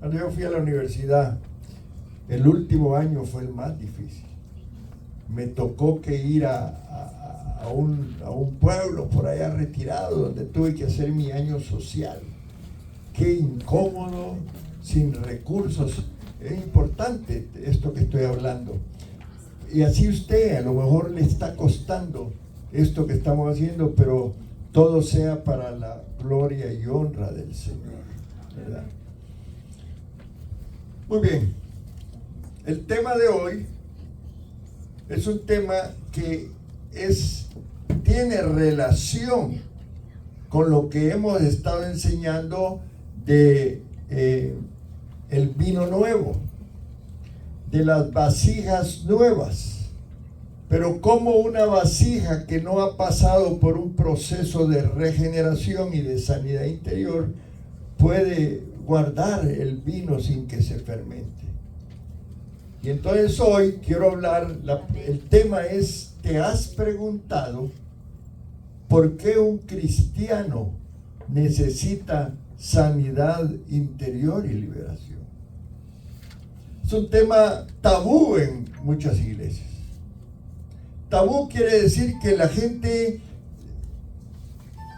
Cuando yo fui a la universidad, el último año fue el más difícil. Me tocó que ir a un pueblo por allá retirado, donde tuve que hacer mi año social. Qué incómodo, sin recursos. Es importante esto que estoy hablando. Y así usted a lo mejor le está costando esto que estamos haciendo, pero todo sea para la gloria y honra del Señor, ¿verdad? Muy bien. El tema de hoy es un tema que tiene relación con lo que hemos estado enseñando de el vino nuevo, de las vasijas nuevas. Pero como una vasija que no ha pasado por un proceso de regeneración y de sanidad interior puede guardar el vino sin que se fermente. Y entonces hoy quiero hablar, el tema es: ¿te has preguntado por qué un cristiano necesita sanidad interior y liberación? Es un tema tabú en muchas iglesias. Tabú quiere decir que la gente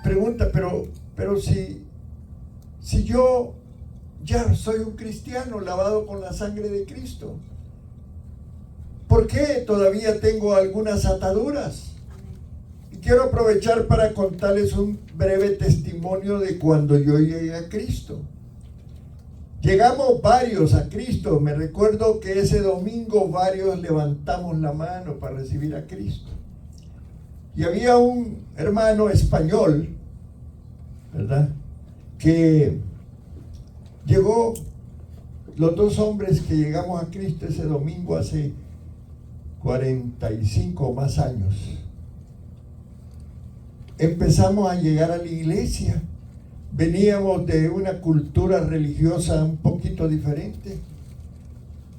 pregunta, pero si yo ya soy un cristiano lavado con la sangre de Cristo, ¿por qué todavía tengo algunas ataduras? Y quiero aprovechar para contarles un breve testimonio de cuando yo llegué a Cristo. Llegamos varios a Cristo. Me recuerdo que ese domingo varios levantamos la mano para recibir a Cristo. Y había un hermano español, ¿verdad?, que llegó. Los dos hombres que llegamos a Cristo ese domingo hace 45 o más años, empezamos a llegar a la iglesia. Veníamos de una cultura religiosa un poquito diferente,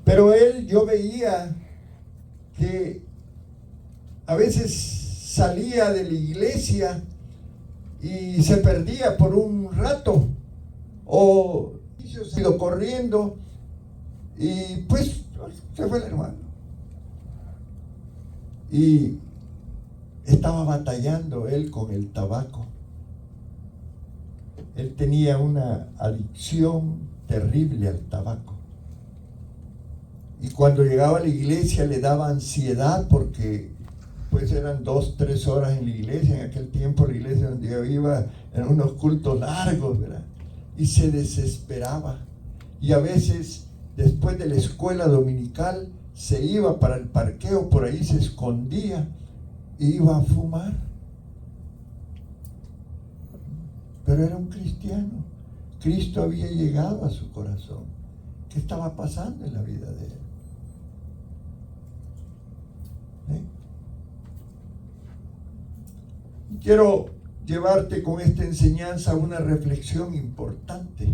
pero yo veía que a veces salía de la iglesia y se perdía por un rato, o se iba corriendo y pues se fue el hermano. Y estaba batallando él con el tabaco. Él tenía una adicción terrible al tabaco. Y cuando llegaba a la iglesia le daba ansiedad porque pues eran 2-3 horas en la iglesia. En aquel tiempo la iglesia donde yo iba eran unos cultos largos, ¿verdad? Y se desesperaba. Y a veces después de la escuela dominical se iba para el parqueo, por ahí se escondía e iba a fumar. Pero era un cristiano. Cristo había llegado a su corazón. ¿Qué estaba pasando en la vida de él? Quiero llevarte con esta enseñanza a una reflexión importante.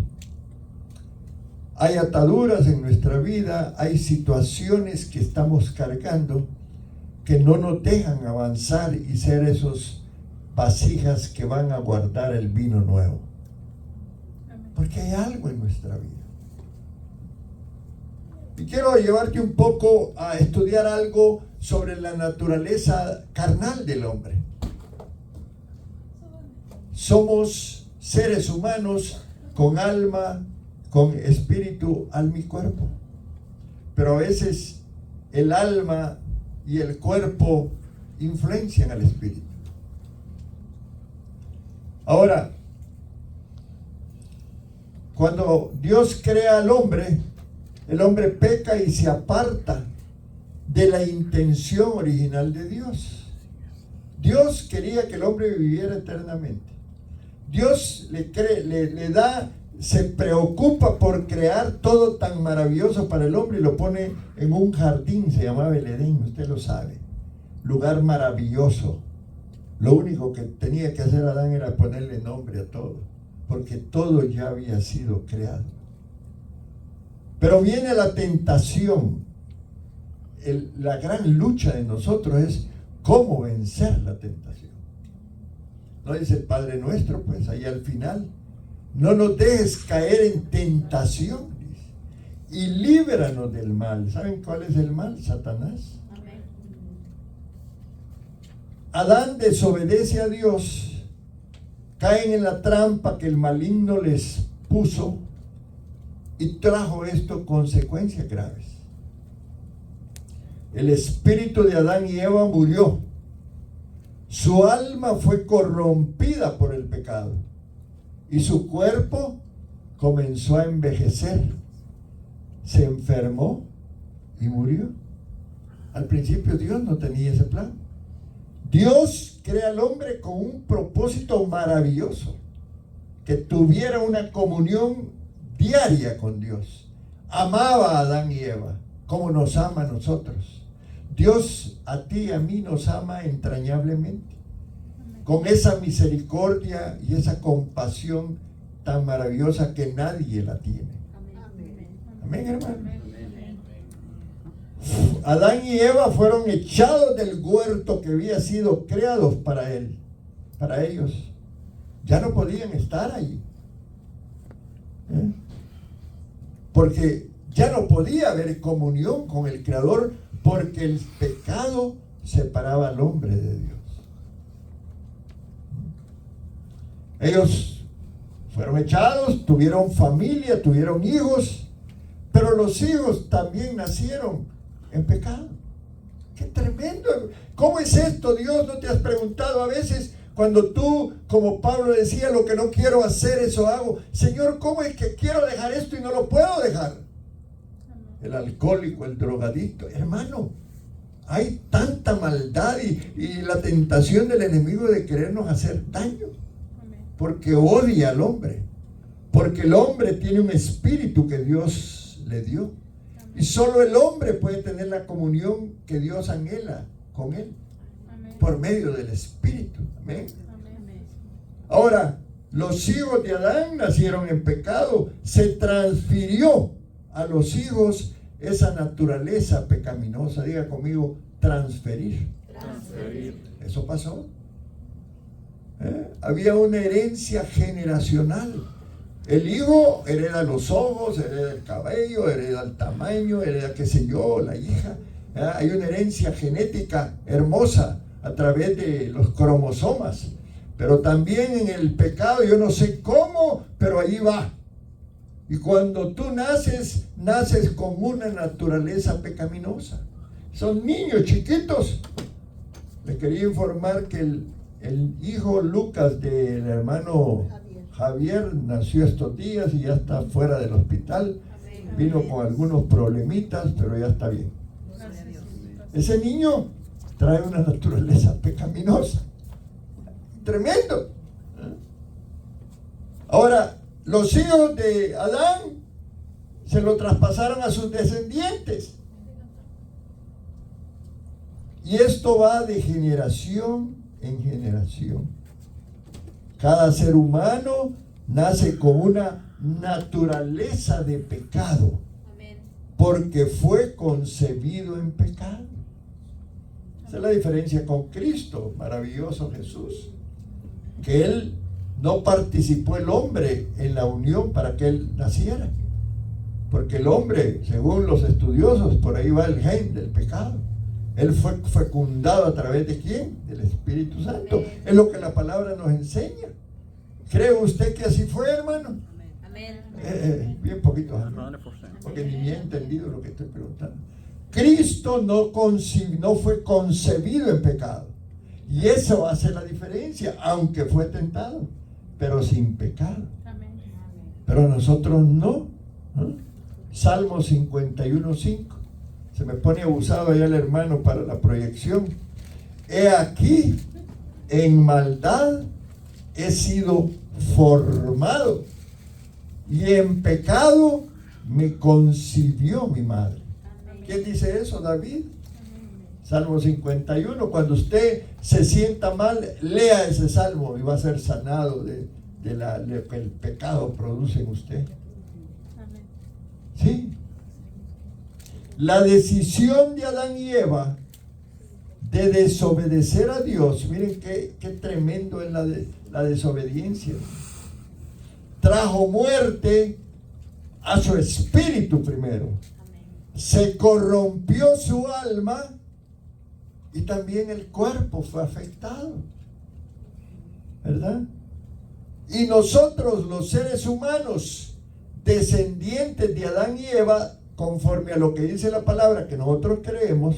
Hay ataduras en nuestra vida, hay situaciones que estamos cargando que no nos dejan avanzar y ser esos vasijas que van a guardar el vino nuevo. Porque hay algo en nuestra vida. Y quiero llevarte un poco a estudiar algo sobre la naturaleza carnal del hombre. Somos seres humanos con alma, con espíritu, alma y cuerpo. Pero a veces el alma y el cuerpo influencian al espíritu. Ahora, cuando Dios crea al hombre, el hombre peca y se aparta de la intención original de Dios. Dios quería que el hombre viviera eternamente. Dios se preocupa por crear todo tan maravilloso para el hombre y lo pone en un jardín, se llamaba el Edén, usted lo sabe, lugar maravilloso. Lo único que tenía que hacer Adán era ponerle nombre a todo, porque todo ya había sido creado. Pero viene la tentación. La gran lucha de nosotros es cómo vencer la tentación. No dice el Padre Nuestro, pues ahí al final: no nos dejes caer en tentación, dice. y líbranos del mal. ¿Saben cuál es el mal? Satanás. Amén. Adán desobedece a Dios, caen en la trampa que el maligno les puso y trajo esto consecuencias graves. El espíritu de Adán y Eva murió. Su alma fue corrompida por el pecado y su cuerpo comenzó a envejecer. Se enfermó y murió. Al principio Dios no tenía ese plan. Dios crea al hombre con un propósito maravilloso, que tuviera una comunión diaria con Dios. Amaba a Adán y Eva como nos ama a nosotros. Dios a ti y a mí nos ama entrañablemente, con esa misericordia y esa compasión tan maravillosa que nadie la tiene. Amén, hermano. Adán y Eva fueron echados del huerto que había sido creados para él, para ellos. Ya no podían estar allí, porque ya no podía haber comunión con el Creador, porque el pecado separaba al hombre de Dios. Ellos fueron echados, tuvieron familia, tuvieron hijos, pero los hijos también nacieron en pecado. ¡Qué tremendo! ¿Cómo es esto, Dios? ¿No te has preguntado a veces cuando tú, como Pablo decía, lo que no quiero hacer, eso hago? Señor, ¿cómo es que quiero dejar esto y no lo puedo dejar? El alcohólico, el drogadicto, hermano, hay tanta maldad y la tentación del enemigo de querernos hacer daño, porque odia al hombre, porque el hombre tiene un espíritu que Dios le dio, y solo el hombre puede tener la comunión que Dios anhela con él, por medio del espíritu. Amén. Ahora, los hijos de Adán nacieron en pecado, se transfirió a los hijos esa naturaleza pecaminosa. Diga conmigo, transferir. Eso pasó. Había una herencia generacional. El hijo hereda los ojos, hereda el cabello, hereda el tamaño, hereda qué sé yo, la hija. Hay una herencia genética hermosa a través de los cromosomas. Pero también en el pecado, yo no sé cómo, pero ahí va. Y cuando tú naces, naces con una naturaleza pecaminosa. Son niños chiquitos. Les quería informar que el hijo Lucas del hermano Javier nació estos días y ya está fuera del hospital. Vino con algunos problemitas, pero ya está bien. Ese niño trae una naturaleza pecaminosa. Tremendo. Ahora, los hijos de Adán se lo traspasaron a sus descendientes. Y esto va de generación en generación. Cada ser humano nace con una naturaleza de pecado, porque fue concebido en pecado. Esa es la diferencia con Cristo, maravilloso Jesús, que Él no participó el hombre en la unión para que Él naciera, porque el hombre, según los estudiosos, por ahí va el gen del pecado. Él fue fecundado a través de ¿quién? Del Espíritu Santo. Es lo que la palabra nos enseña. ¿Cree usted que así fue, hermano? Amén. Bien poquito, porque ni me he entendido lo que estoy preguntando. Cristo no fue concebido en pecado, y eso hace la diferencia, aunque fue tentado, pero sin pecado. Pero nosotros no. Salmo 51:5. Se me pone abusado allá el hermano para la proyección. He aquí, en maldad he sido formado, y en pecado me concibió mi madre. ¿Quién dice eso? David. Salmo 51. Cuando usted se sienta mal, lea ese salmo y va a ser sanado de lo que el pecado produce en usted. ¿Sí? La decisión de Adán y Eva de desobedecer a Dios, miren qué tremendo es la, la desobediencia. Trajo muerte a su espíritu primero. Se corrompió su alma y también el cuerpo fue afectado, ¿verdad? Y nosotros, los seres humanos, descendientes de Adán y Eva, conforme a lo que dice la palabra que nosotros creemos,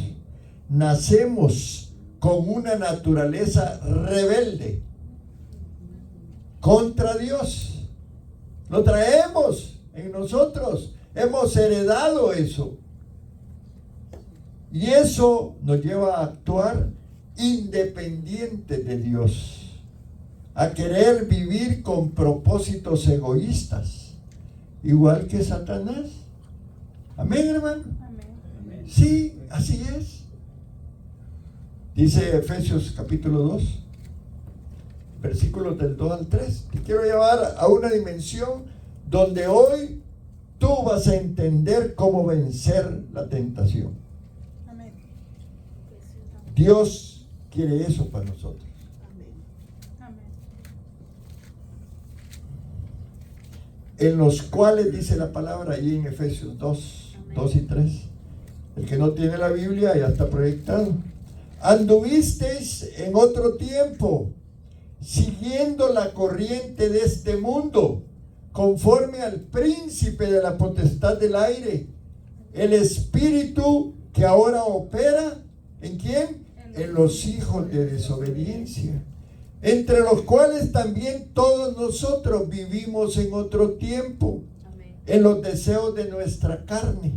nacemos con una naturaleza rebelde contra Dios. Lo traemos en nosotros, hemos heredado eso. Y eso nos lleva a actuar independiente de Dios, a querer vivir con propósitos egoístas, igual que Satanás. Amén, hermano. Amén. Sí, así es. Dice Efesios capítulo 2, versículos del 2 al 3. Te quiero llevar a una dimensión donde hoy tú vas a entender cómo vencer la tentación. Amén. Dios quiere eso para nosotros. Amén. En los cuales dice la palabra allí en Efesios 2, amén, 2 y 3. El que no tiene la Biblia ya está proyectado. Anduvisteis en otro tiempo, siguiendo la corriente de este mundo, conforme al príncipe de la potestad del aire, el espíritu que ahora opera, ¿en quién? En los hijos de desobediencia, entre los cuales también todos nosotros vivimos en otro tiempo, en los deseos de nuestra carne,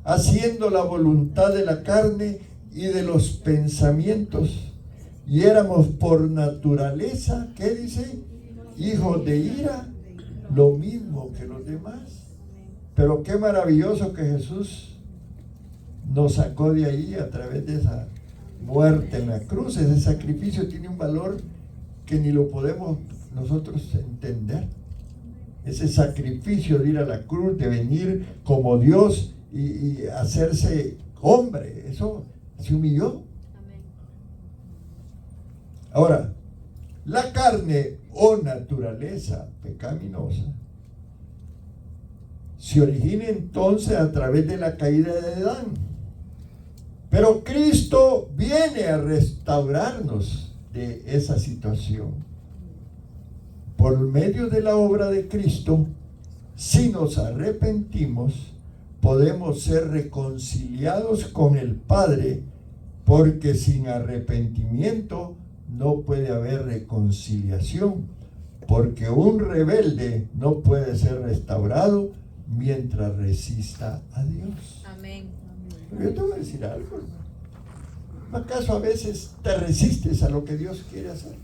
haciendo la voluntad de la carne y de los pensamientos, y éramos por naturaleza, ¿qué dice? Hijos de ira, lo mismo que los demás. Pero qué maravilloso que Jesús nos sacó de ahí a través de esa muerte en la cruz. Ese sacrificio tiene un valor que ni lo podemos nosotros entender. Ese sacrificio de ir a la cruz, de venir como Dios y hacerse hombre, eso se humilló. Ahora, la carne o naturaleza pecaminosa se origina entonces a través de la caída de Adán. Pero Cristo viene a restaurarnos de esa situación. Por medio de la obra de Cristo, si nos arrepentimos, podemos ser reconciliados con el Padre, porque sin arrepentimiento no puede haber reconciliación, porque un rebelde no puede ser restaurado mientras resista a Dios. Amén. Pero yo te voy a decir algo, hermano. ¿Acaso a veces te resistes a lo que Dios quiere hacer?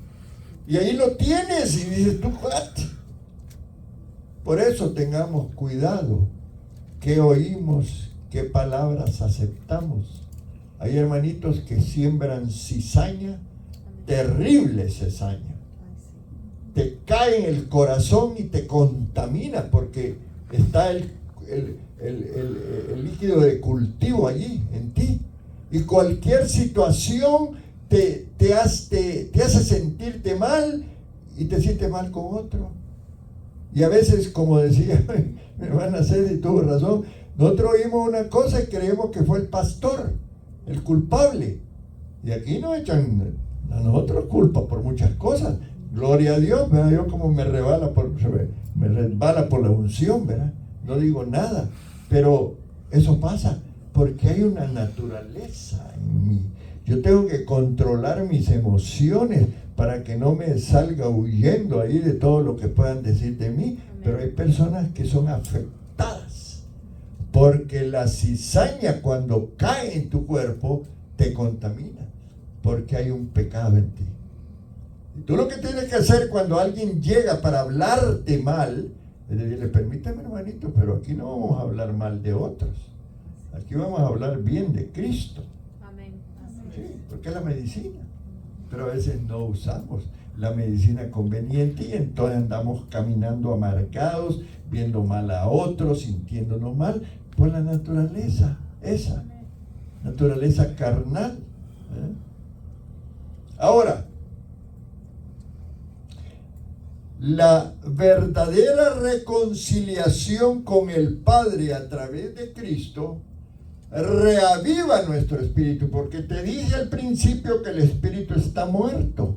Y ahí lo tienes y dices tú, ¿what? Por eso tengamos cuidado qué oímos, qué palabras aceptamos. Hay hermanitos que siembran cizaña, terrible cizaña. Te cae en el corazón y te contamina porque está el líquido de cultivo allí en ti. Y cualquier situación te hace sentirte mal y te sientes mal con otro. Y a veces, como decía mi hermana Ceci, tuvo razón, nosotros oímos una cosa y creemos que fue el pastor el culpable. Y aquí nos echan a nosotros culpa por muchas cosas. Gloria a Dios, ¿verdad? Yo como me resbala por la unción, ¿verdad? No digo nada, pero eso pasa porque hay una naturaleza en mí. Yo tengo que controlar mis emociones para que no me salga huyendo ahí de todo lo que puedan decir de mí. Pero hay personas que son afectadas porque la cizaña cuando cae en tu cuerpo te contamina porque hay un pecado en ti. Y tú lo que tienes que hacer cuando alguien llega para hablarte mal es decirle, permítame hermanito, pero aquí no vamos a hablar mal de otros, aquí vamos a hablar bien de Cristo. Amén. Sí, porque es la medicina, pero a veces no usamos la medicina conveniente y entonces andamos caminando amargados, viendo mal a otros, sintiéndonos mal por la naturaleza, esa naturaleza carnal. Ahora, la verdadera reconciliación con el Padre a través de Cristo reaviva nuestro espíritu, porque te dije al principio que el espíritu está muerto.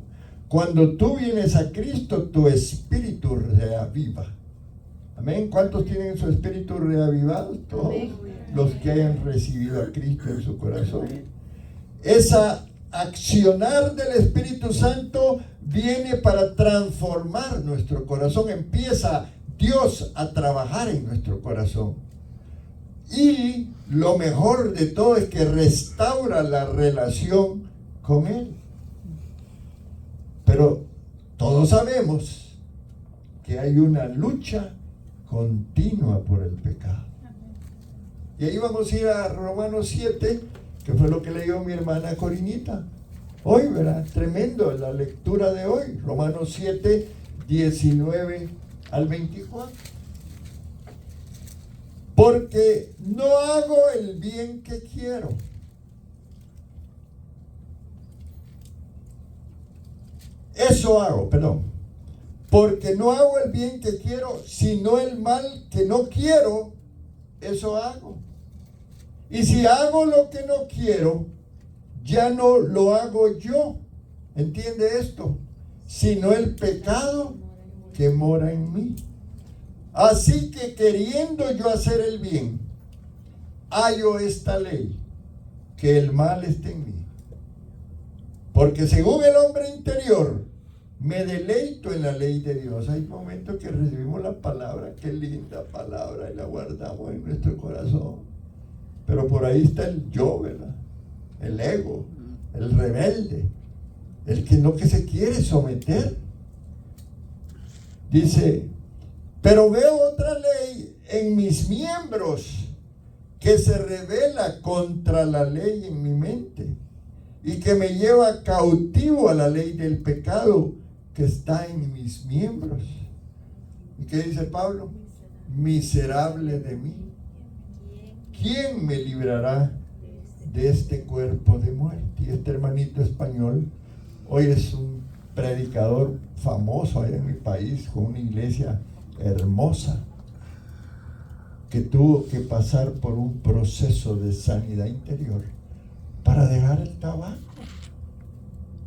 Cuando tú vienes a Cristo, tu espíritu reaviva. Amén. ¿Cuántos tienen su espíritu reavivado? Todos los que hayan recibido a Cristo en su corazón. Esa accionar del Espíritu Santo viene para transformar nuestro corazón. Empieza Dios a trabajar en nuestro corazón. Y lo mejor de todo es que restaura la relación con Él. Pero todos sabemos que hay una lucha continua por el pecado. Y ahí vamos a ir a Romanos 7, que fue lo que leyó mi hermana Corinita hoy, ¿verdad? Tremendo la lectura de hoy. Romanos 7, 19 al 24. Porque no hago el bien que quiero. Eso hago, perdón. Porque no hago el bien que quiero, sino el mal que no quiero, eso hago. Y si hago lo que no quiero, ya no lo hago yo. ¿Entiende esto? Sino el pecado que mora en mí. Así que queriendo yo hacer el bien, hallo esta ley, que el mal esté en mí. Porque según el hombre interior, me deleito en la ley de Dios. Hay momentos que recibimos la palabra, qué linda palabra, y la guardamos en nuestro corazón. Pero por ahí está el yo, ¿verdad? El ego, el rebelde, el que se quiere someter. Dice, pero veo otra ley en mis miembros que se revela contra la ley en mi mente y que me lleva cautivo a la ley del pecado que está en mis miembros. ¿Y qué dice Pablo? Miserable de mí. ¿Quién me librará de este cuerpo de muerte? Y este hermanito español hoy es un predicador famoso allá en mi país, con una iglesia hermosa, que tuvo que pasar por un proceso de sanidad interior para dejar el tabaco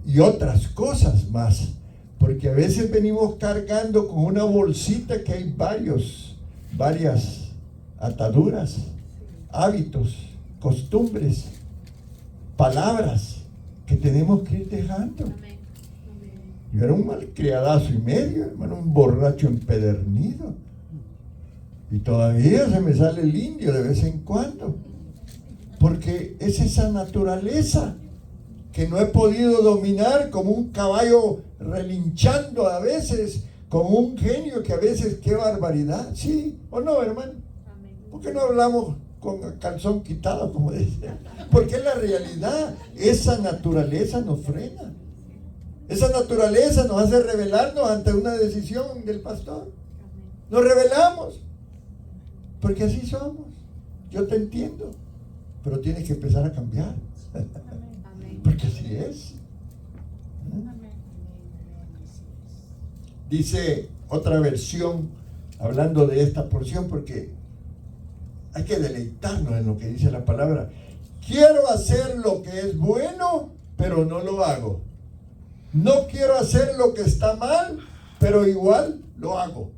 y otras cosas más, porque a veces venimos cargando con una bolsita que hay varias ataduras, hábitos, costumbres, palabras que tenemos que ir dejando. Yo era un malcriadazo y medio, hermano, un borracho empedernido. Y todavía se me sale el indio de vez en cuando. Porque es esa naturaleza que no he podido dominar, como un caballo relinchando a veces, como un genio que a veces, qué barbaridad. ¿Sí o no, hermano? ¿Por qué no hablamos con calzón quitado, como dice? Porque es la realidad. Esa naturaleza nos frena. Esa naturaleza nos hace rebelarnos ante una decisión del pastor. Nos rebelamos. Porque así somos. Yo te entiendo. Pero tienes que empezar a cambiar. Porque así es. Dice otra versión, hablando de esta porción, porque hay que deleitarnos en lo que dice la palabra. Quiero hacer lo que es bueno, pero no lo hago. No quiero hacer lo que está mal, pero igual lo hago.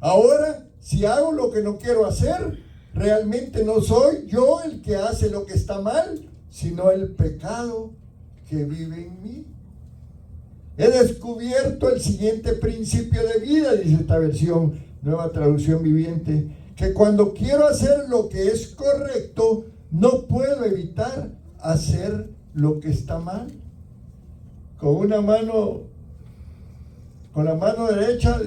Ahora, si hago lo que no quiero hacer, realmente no soy yo el que hace lo que está mal, sino el pecado que vive en mí. He descubierto el siguiente principio de vida, dice esta versión, Nueva Traducción Viviente, que cuando quiero hacer lo que es correcto, no puedo evitar hacer lo que está mal. Con la mano derecha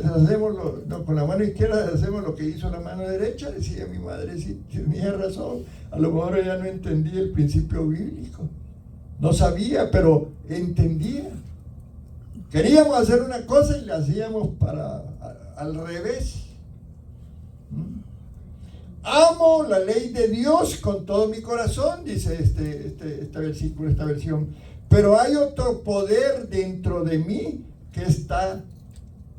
con la mano izquierda hacemos lo que hizo la mano derecha, decía mi madre. Si tenía razón, a lo mejor ella no entendía el principio bíblico, no sabía, pero entendía. Queríamos hacer una cosa y la hacíamos al revés. Amo la ley de Dios con todo mi corazón, dice este versículo, esta versión. Pero hay otro poder dentro de mí que está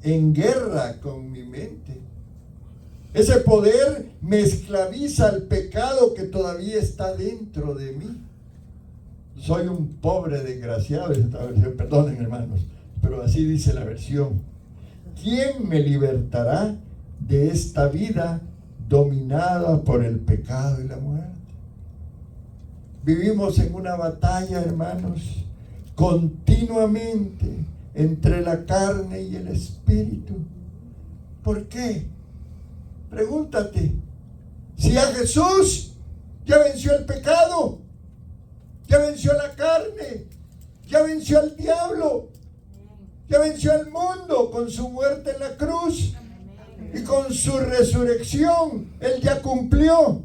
en guerra con mi mente. Ese poder me esclaviza al pecado que todavía está dentro de mí. Soy un pobre desgraciado, esta versión, perdonen hermanos, pero así dice la versión. ¿Quién me libertará de esta vida dominada por el pecado y la muerte? Vivimos en una batalla, hermanos, continuamente entre la carne y el espíritu. ¿Por qué? Pregúntate. Si a Jesús ya venció el pecado, ya venció la carne, ya venció al diablo, ya venció al mundo con su muerte en la cruz y con su resurrección, Él ya cumplió.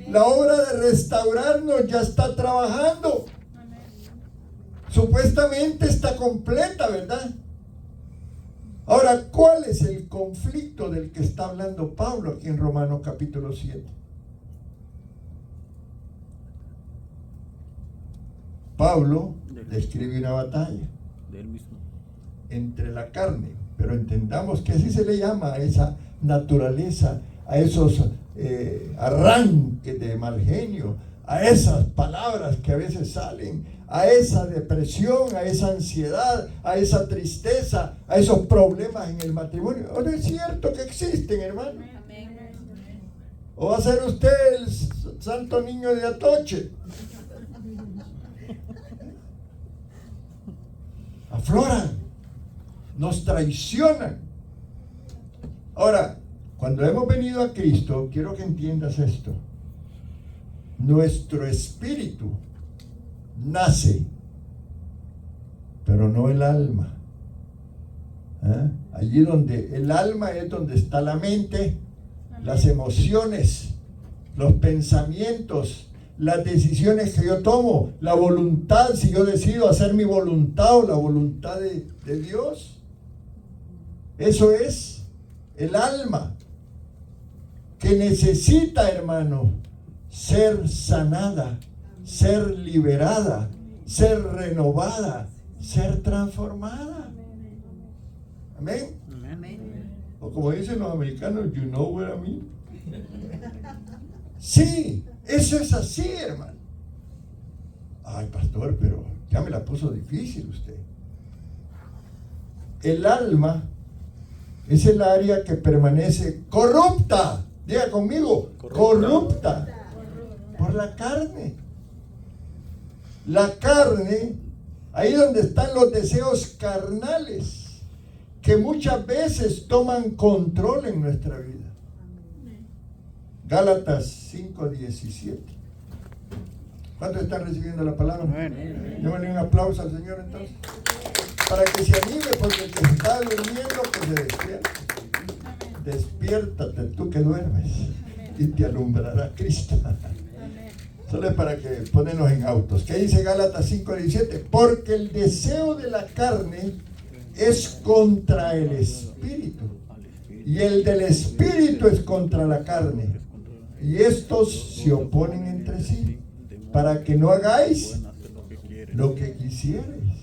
La obra de restaurarnos ya está trabajando. Supuestamente está completa, ¿verdad? Ahora, ¿cuál es el conflicto del que está hablando Pablo aquí en Romanos capítulo 7? Pablo describe una batalla entre la carne, pero entendamos que así se le llama a esa naturaleza, a esos arranques de mal genio, a esas palabras que a veces salen, a esa depresión, a esa ansiedad, a esa tristeza, a esos problemas en el matrimonio. ¿O no es cierto que existen, hermano? ¿O va a ser usted el santo niño de Atoche? Afloran, nos traicionan. Ahora, cuando hemos venido a Cristo, quiero que entiendas esto. Nuestro espíritu nace, pero no el alma. Allí donde el alma es donde está la mente, las emociones, los pensamientos, las decisiones que yo tomo, la voluntad, si yo decido hacer mi voluntad o la voluntad de Dios. Eso es el alma que necesita, hermano, ser sanada, ser liberada, ser renovada, ser transformada. Amén. O como dicen los americanos, you know what I mean. Sí, eso es así, hermano. Ay, pastor, pero ya me la puso difícil usted. El alma es el área que permanece corrupta. Diga conmigo, corrupta por la carne. La carne, ahí donde están los deseos carnales, que muchas veces toman control en nuestra vida. Gálatas 5:17. ¿Cuántos están recibiendo la palabra? Démosle un aplauso al Señor entonces, para que se anime, porque el que está durmiendo, que se despierte. Despiértate tú que duermes y te alumbrará Cristo. Solo es para que ponernos en autos. ¿Qué dice Gálatas 5:17? Porque el deseo de la carne es contra el espíritu, y el del espíritu es contra la carne, y estos se oponen entre sí, para que no hagáis lo que quisierais.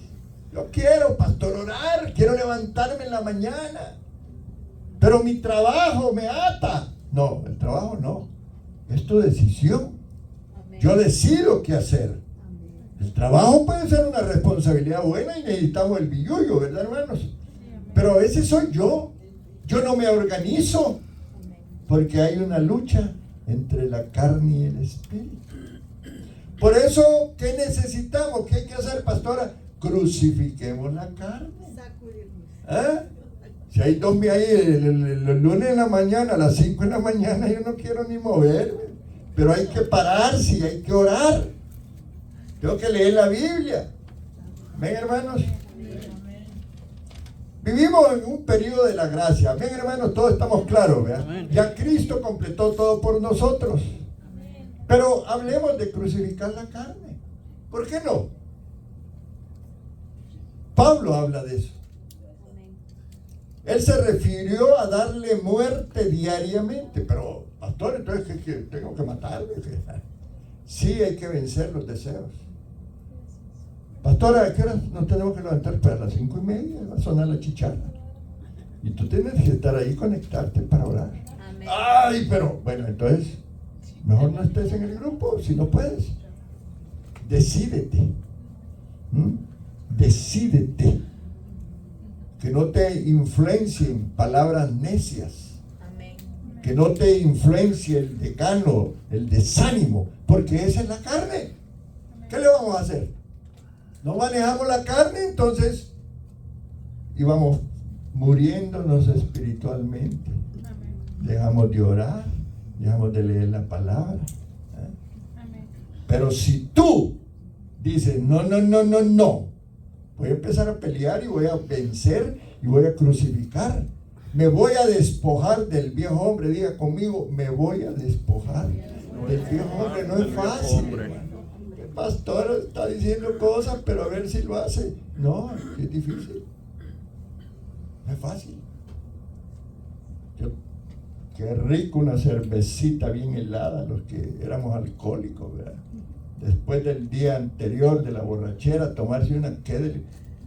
Yo quiero, pastor, orar, quiero levantarme en la mañana, pero mi trabajo me ata. No, el trabajo no, es tu decisión. Yo decido qué hacer. El trabajo puede ser una responsabilidad buena y necesitamos el billullo, ¿verdad, hermanos? Pero a veces soy yo no me organizo, porque hay una lucha entre la carne y el espíritu. Por eso, ¿qué necesitamos? ¿Qué hay que hacer, pastora? Crucifiquemos la carne. Si hay dos ahí el lunes en la mañana, a las 5 de la mañana, yo no quiero ni moverme, pero hay que pararse y hay que orar. Tengo que leer la Biblia. ¿Ven, hermanos? Vivimos en un periodo de la gracia. Amén, hermanos, todos estamos claros, ¿verdad? Ya Cristo completó todo por nosotros. Pero hablemos de crucificar la carne. ¿Por qué no? Pablo habla de eso. Él se refirió a darle muerte diariamente. Pero, pastor, entonces ¿qué tengo que matarle? Sí, hay que vencer los deseos. pastora, ¿a qué hora nos tenemos que levantar? Para las 5:30 va a sonar la chicharra. Y tú tienes que estar ahí, conectarte para orar. Amén. Ay, pero bueno, entonces mejor no estés en el grupo si no puedes. Decídete. Decídete. Que no te influencien palabras necias. Amén. Que no te influencie el decano, el desánimo, porque esa es la carne. ¿Qué le vamos a hacer? No manejamos la carne, entonces íbamos muriéndonos espiritualmente. Dejamos de orar, dejamos de leer la palabra. Pero si tú dices, no, voy a empezar a pelear y voy a vencer y voy a crucificar, me voy a despojar del viejo hombre, diga conmigo, me voy a despojar del viejo hombre. No es fácil, el pastor está diciendo cosas, pero a ver si lo hace. No, es difícil, no es fácil. Qué rico una cervecita bien helada, los que éramos alcohólicos, ¿verdad? Después del día anterior de la borrachera, tomarse una Kedel.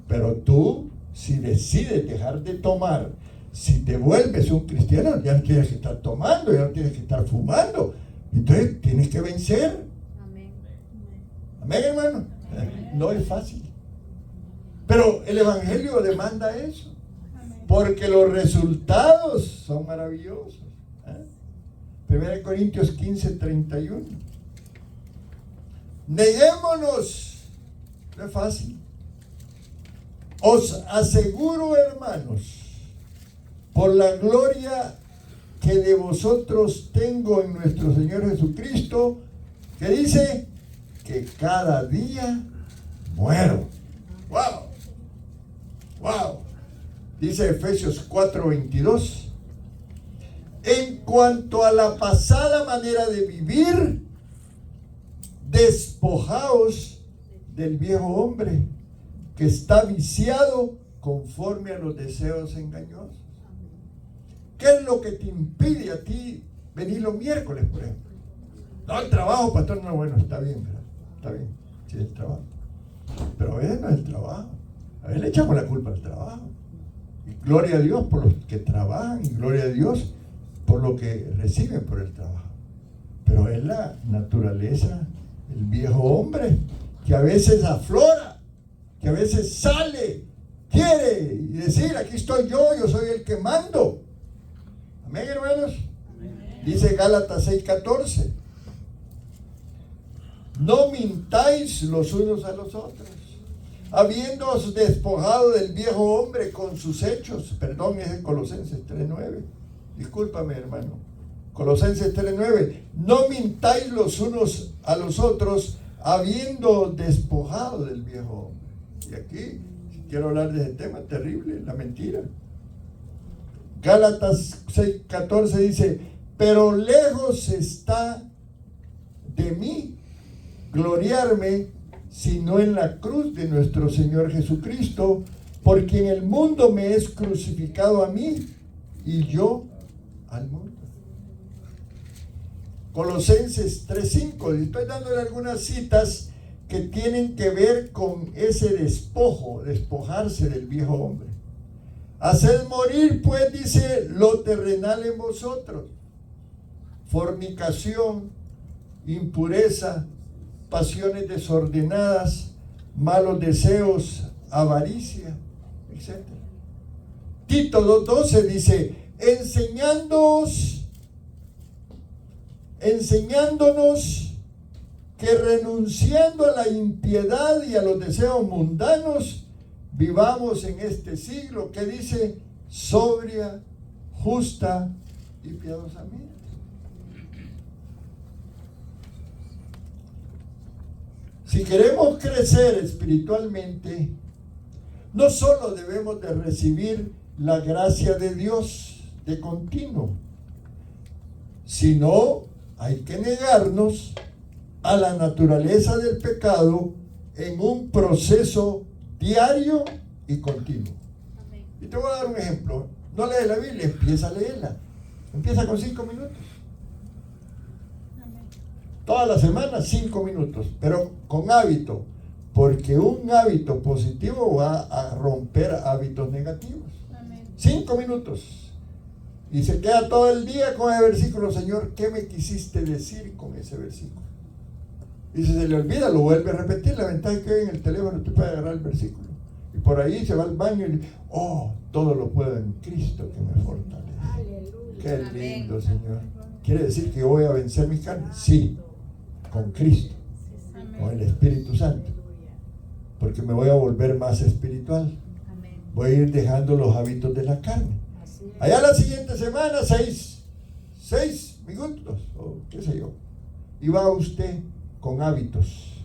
Pero tú, si decides dejar de tomar, si te vuelves un cristiano, ya no tienes que estar tomando, ya no tienes que estar fumando. Entonces tienes que vencer. Amén. Amén, hermano. No es fácil. Pero el Evangelio demanda eso. Porque los resultados son maravillosos. 1 Corintios 15:31. Neguémonos. No es fácil. Os aseguro, hermanos, por la gloria que de vosotros tengo en nuestro Señor Jesucristo, que dice que cada día muero. ¡Wow! ¡Wow! Dice Efesios 4:22. En cuanto a la pasada manera de vivir, despojaos del viejo hombre que está viciado conforme a los deseos engañosos. ¿Qué es lo que te impide a ti venir los miércoles, por ejemplo? No, el trabajo, pastor. No, bueno, está bien, ¿verdad? Está bien, sí, el trabajo. Pero a veces no es el trabajo. A veces le echamos la culpa al trabajo. Y gloria a Dios por los que trabajan, y gloria a Dios por lo que reciben por el trabajo. Pero es la naturaleza, el viejo hombre, que a veces aflora, que a veces sale, quiere y decir, aquí estoy yo soy el que mando. Amén, hermanos. Amén. Dice Gálatas 6:14. No mintáis los unos a los otros, habiéndoos despojado del viejo hombre con sus hechos. Perdón, es en Colosenses 3:9. Discúlpame, hermano. Colosenses 3:9. No mintáis los unos a los otros, habiendo despojado del viejo hombre. Y aquí quiero hablar de ese tema terrible, la mentira. Gálatas 6:14 dice, pero lejos está de mí gloriarme, sino en la cruz de nuestro Señor Jesucristo, porque en el mundo me es crucificado a mí y yo al mundo. Colosenses 3:5. Estoy dándole algunas citas que tienen que ver con ese despojo, despojarse del viejo hombre. Haced morir, pues, dice, lo terrenal en vosotros: fornicación, impureza, pasiones desordenadas, malos deseos, avaricia, etc. Tito 2:12 dice, enseñándonos que renunciando a la impiedad y a los deseos mundanos, vivamos en este siglo, que dice, sobria, justa y piadosamente. Si queremos crecer espiritualmente, no solo debemos de recibir la gracia de Dios de continuo, sino hay que negarnos a la naturaleza del pecado en un proceso diario y continuo. Amén. Y te voy a dar un ejemplo. No lees la Biblia, empieza a leerla. Empieza con 5 minutos. Toda la semana 5 minutos, pero con hábito. Porque un hábito positivo va a romper hábitos negativos. 5 minutos. Y se queda todo el día con el versículo. Señor, ¿qué me quisiste decir con ese versículo? Y si se le olvida, lo vuelve a repetir. La ventaja es que hoy en el teléfono usted puede agarrar el versículo. Y por ahí se va al baño y dice, oh, todo lo puedo en Cristo que me fortalece. Aleluya. Qué lindo, Señor. ¿Quiere decir que voy a vencer mis carnes? Sí, con Cristo, con el Espíritu Santo. Porque me voy a volver más espiritual. Voy a ir dejando los hábitos de la carne. Allá la siguiente semana, 6 minutos, o qué sé yo. Y va usted con hábitos.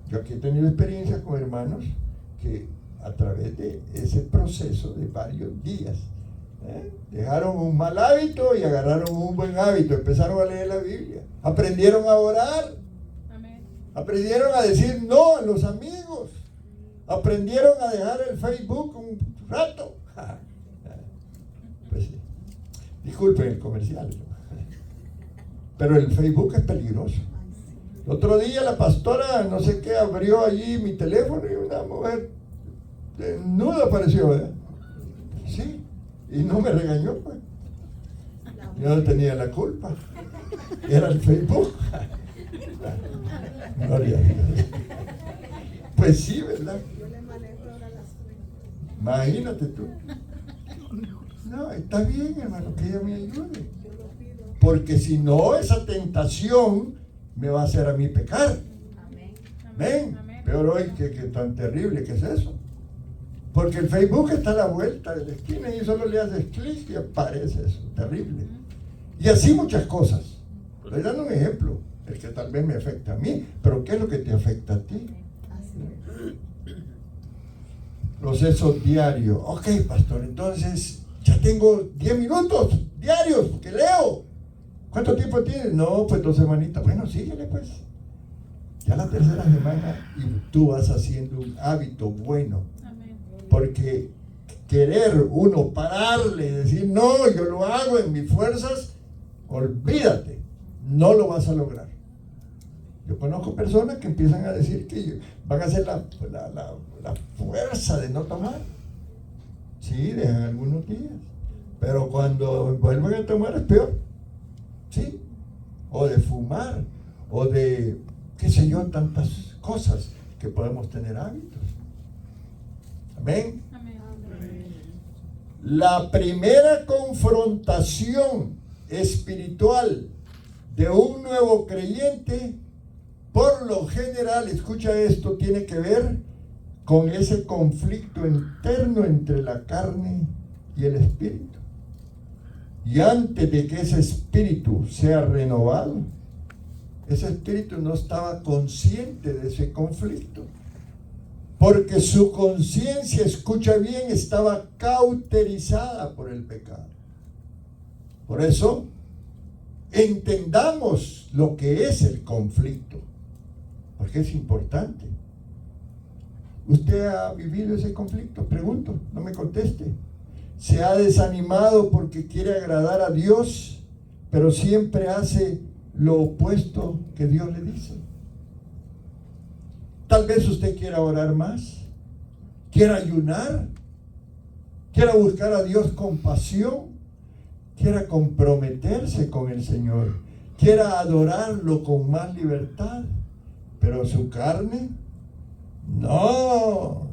Yo aquí he tenido experiencias con hermanos que a través de ese proceso de varios días dejaron un mal hábito y agarraron un buen hábito, empezaron a leer la Biblia, aprendieron a orar, aprendieron a decir no a los amigos, aprendieron a dejar el Facebook un rato. Pues sí, disculpen el comercial, pero el Facebook es peligroso. El otro día la pastora, no sé qué, abrió allí mi teléfono y una mujer desnuda apareció, ¿verdad? Sí, y no me regañó, pues. Yo no tenía la culpa. Era el Facebook. Gloria a Dios. Pues sí, ¿verdad? Imagínate tú. No, está bien, hermano, que ella me ayude. Porque si no, esa tentación me va a hacer a mí pecar. Amén. Peor hoy que tan terrible que es eso. Porque el Facebook está a la vuelta de la esquina y solo le haces clic y aparece eso. Terrible. Y así muchas cosas. Estoy dando un ejemplo, el que tal vez me afecta a mí, pero ¿qué es lo que te afecta a ti? Proceso diario. Ok, pastor, entonces ya tengo 10 minutos diarios que leo. ¿Cuánto tiempo tienes? No, pues 2 semanitas. Bueno, síguele pues. Ya la tercera semana y tú vas haciendo un hábito bueno. Amén. Porque querer uno pararle y decir, no, yo lo hago en mis fuerzas, olvídate, no lo vas a lograr. Yo conozco personas que empiezan a decir que van a hacer la fuerza de no tomar. Sí, dejan algunos días. Pero cuando vuelven a tomar es peor. Sí, o de fumar, o de, qué sé yo, tantas cosas que podemos tener hábitos. Amén. Amén. La primera confrontación espiritual de un nuevo creyente, por lo general, escucha esto, tiene que ver con ese conflicto interno entre la carne y el espíritu. Y antes de que ese espíritu sea renovado, ese espíritu no estaba consciente de ese conflicto. Porque su conciencia, escucha bien, estaba cauterizada por el pecado. Por eso, entendamos lo que es el conflicto. Porque es importante. ¿Usted ha vivido ese conflicto? Pregunto, no me conteste. Se ha desanimado porque quiere agradar a Dios, pero siempre hace lo opuesto que Dios le dice. Tal vez usted quiera orar más, quiera ayunar, quiera buscar a Dios con pasión, quiera comprometerse con el Señor, quiera adorarlo con más libertad, pero su carne no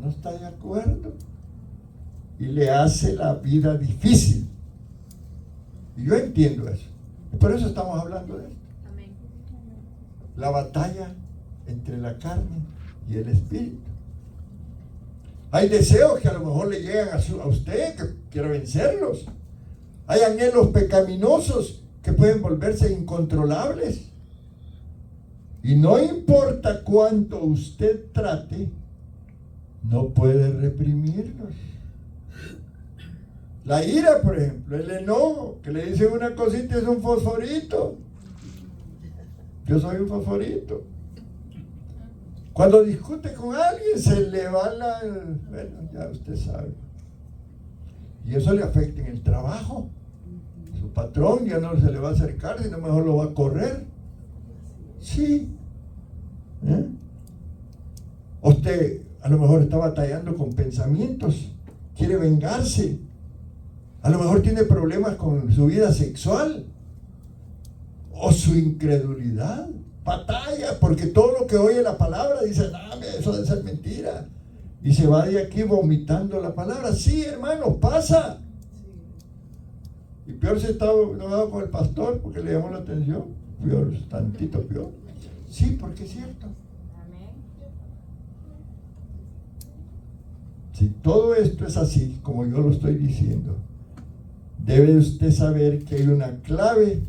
está de acuerdo. Y le hace la vida difícil. Y yo entiendo eso. Y por eso estamos hablando de esto. Amén. La batalla entre la carne y el espíritu. Hay deseos que a lo mejor le llegan a usted, que quiere vencerlos. Hay anhelos pecaminosos que pueden volverse incontrolables. Y no importa cuánto usted trate, no puede reprimirlos. La ira, por ejemplo, el enojo, que le dicen una cosita, es un fosforito. Yo soy un fosforito. Cuando discute con alguien, se le va bueno, ya usted sabe. Y eso le afecta en el trabajo. Su patrón ya no se le va a acercar, sino mejor lo va a correr. Sí, ¿Eh? Usted a lo mejor está batallando con pensamientos, quiere vengarse, a lo mejor tiene problemas con su vida sexual o su incredulidad, batalla porque todo lo que oye la palabra dice, no, eso debe ser mentira, y se va de aquí vomitando la palabra. Sí, hermano, pasa. Y peor si está enojado con el pastor porque le llamó la atención, peor, tantito peor. Sí, porque es cierto. Si todo esto es así, como yo lo estoy diciendo, debe usted saber que hay una clave